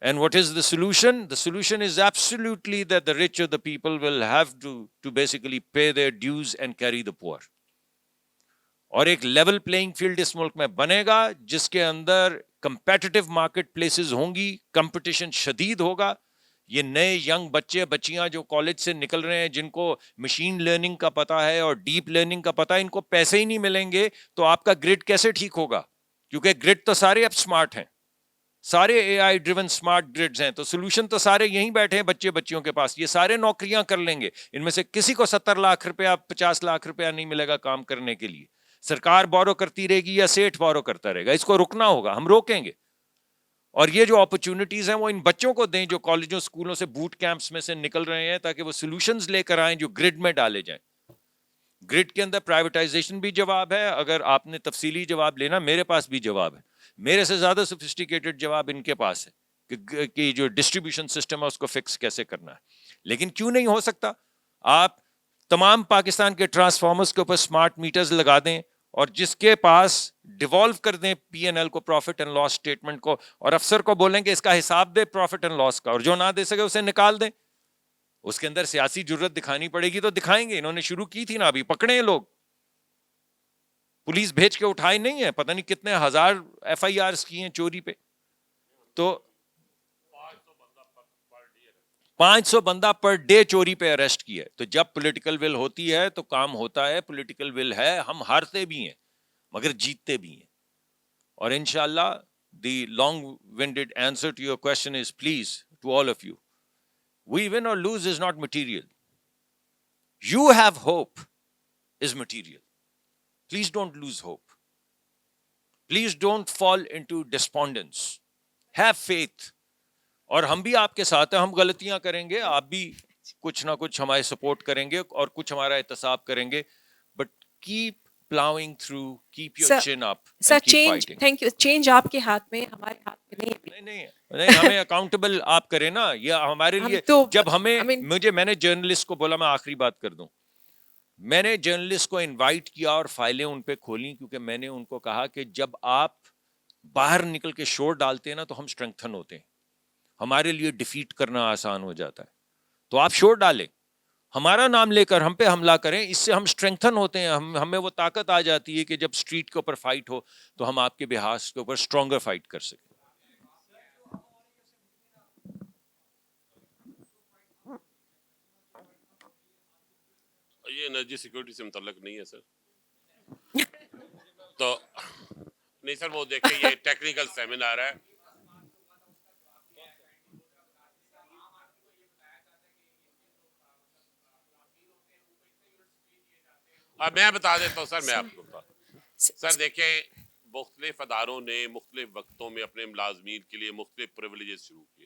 C: And what is the solution? The solution is absolutely that the rich of the people will have to basically pay their dues and carry the poor. اور ایک لیول پلئنگ فیلڈ اس ملک میں بنے گا جس کے اندر کمپیٹیٹو مارکیٹ پلیسز ہوں گی, کمپٹیشن شدید ہوگا. یہ نئے ینگ بچے بچیاں جو کالج سے نکل رہے ہیں, جن کو مشین لرننگ کا پتہ ہے اور ڈیپ لرننگ کا پتہ ہے, ان کو پیسے ہی نہیں ملیں گے تو آپ کا گرڈ کیسے ٹھیک ہوگا؟ کیونکہ گرڈ تو سارے اب سمارٹ ہیں, سارے اے آئی ڈریون سمارٹ گریڈز ہیں, تو سولوشن تو سارے یہیں بیٹھے ہیں بچے بچیوں کے پاس. یہ سارے نوکریاں کر لیں گے, ان میں سے کسی کو 70 لاکھ روپیہ 50 لاکھ روپیہ نہیں ملے گا کام کرنے کے لیے. سرکار بورو کرتی رہے گی یا سیٹھ بورو کرتا رہے گا, اس کو رکنا ہوگا, ہم روکیں گے. اور یہ جو اپرچونٹیز ہیں وہ ان بچوں کو دیں جو کالجوں اسکولوں سے بوٹ کیمپس میں سے نکل رہے ہیں, تاکہ وہ سولوشنز لے کر آئیں جو گرڈ میں ڈالے جائیں. گرڈ کے اندر پرائیویٹائزیشن بھی جواب ہے, اگر آپ نے تفصیلی جواب لینا میرے پاس بھی جواب ہے, میرے سے زیادہ سوفسٹیکیٹڈ جواب ان کے پاس ہے کہ جو ڈسٹریبیوشن سسٹم ہے اس کو فکس کیسے کرنا ہے. لیکن کیوں نہیں ہو سکتا؟ آپ تمام پاکستان کے ٹرانسفارمرز کے اوپر سمارٹ میٹرز لگا دیں, اور جس کے پاس ڈیوالو کر دیں پی این ایل کو, پروفٹ اینڈ لاس اسٹیٹمنٹ کو, اور افسر کو بولیں کہ اس کا حساب دے پروفٹ اینڈ لاس کا, اور جو نہ دے سکے اسے نکال دیں. اس کے اندر سیاسی جرت دکھانی پڑے گی تو دکھائیں گے. انہوں نے شروع کی تھی نا, ابھی پکڑے ہیں لوگ, پولیس بھیج کے اٹھائے نہیں ہیں, پتہ نہیں کتنے ہزار ایف آئی آرز کی ہیں چوری پہ. تو 500 بندہ پر ڈے چوری پہ اریسٹ کیا ہے. تو جب پولیٹیکل ول ہوتی ہے تو کام ہوتا ہے, پولیٹیکل ول ہے, ہم ہارتے بھی ہیں مگر جیتتے بھی ہیں. اور انشاءاللہ the long winded answer to your question is please to all of you, we win or lose is not material. You have hope is material. Please don't lose hope. Please don't fall into despondence. Have faith. اور ہم بھی آپ کے ساتھ ہیں, ہم غلطیاں کریں گے, آپ بھی کچھ نہ کچھ ہمارے سپورٹ کریں گے اور کچھ ہمارا احتساب کریں گے, but keep plowing through, keep your chin up
A: sir
C: and keep
A: change,
C: fighting.
A: Thank you, change آپ کے ہاتھ میں, ہمارے ہاتھ میں نہیں.
C: نہیں ہمیں اکاؤنٹیبل آپ کریں نا, یہ ہمارے
A: ہم
C: لیے
A: تو
C: جب ہمیں
A: I mean,
C: میں نے جرنلسٹ کو بولا, میں آخری بات کر دوں, میں نے جرنلسٹ کو انوائٹ کیا اور فائلیں ان پہ کھولیں, کیونکہ میں نے ان کو کہا کہ جب آپ باہر نکل کے شور ڈالتے ہیں نا تو ہم اسٹرینگتھن ہوتے ہیں, ہمارے لیے ڈیفیٹ کرنا آسان ہو جاتا ہے. تو آپ شور ڈالیں, ہمارا نام لے کر ہم پہ حملہ کریں, اس سے ہم اسٹرینگتھن ہوتے ہیں, ہمیں وہ طاقت آ جاتی ہے کہ جب اسٹریٹ کے اوپر فائٹ ہو تو ہم آپ کے بحاث کے اوپر اسٹرانگر فائٹ کر سکیں.
D: یہ انرجی سیکورٹی سے متعلق نہیں ہے سر. تو نہیں سر, وہ دیکھیں یہ ٹیکنیکل سیمینار ہے. میں بتا دیتا ہوں سر, میں آپ کو سر دیکھیں, مختلف اداروں نے مختلف وقتوں میں اپنے ملازمین کے لیے مختلف پریویلیجز شروع کیے.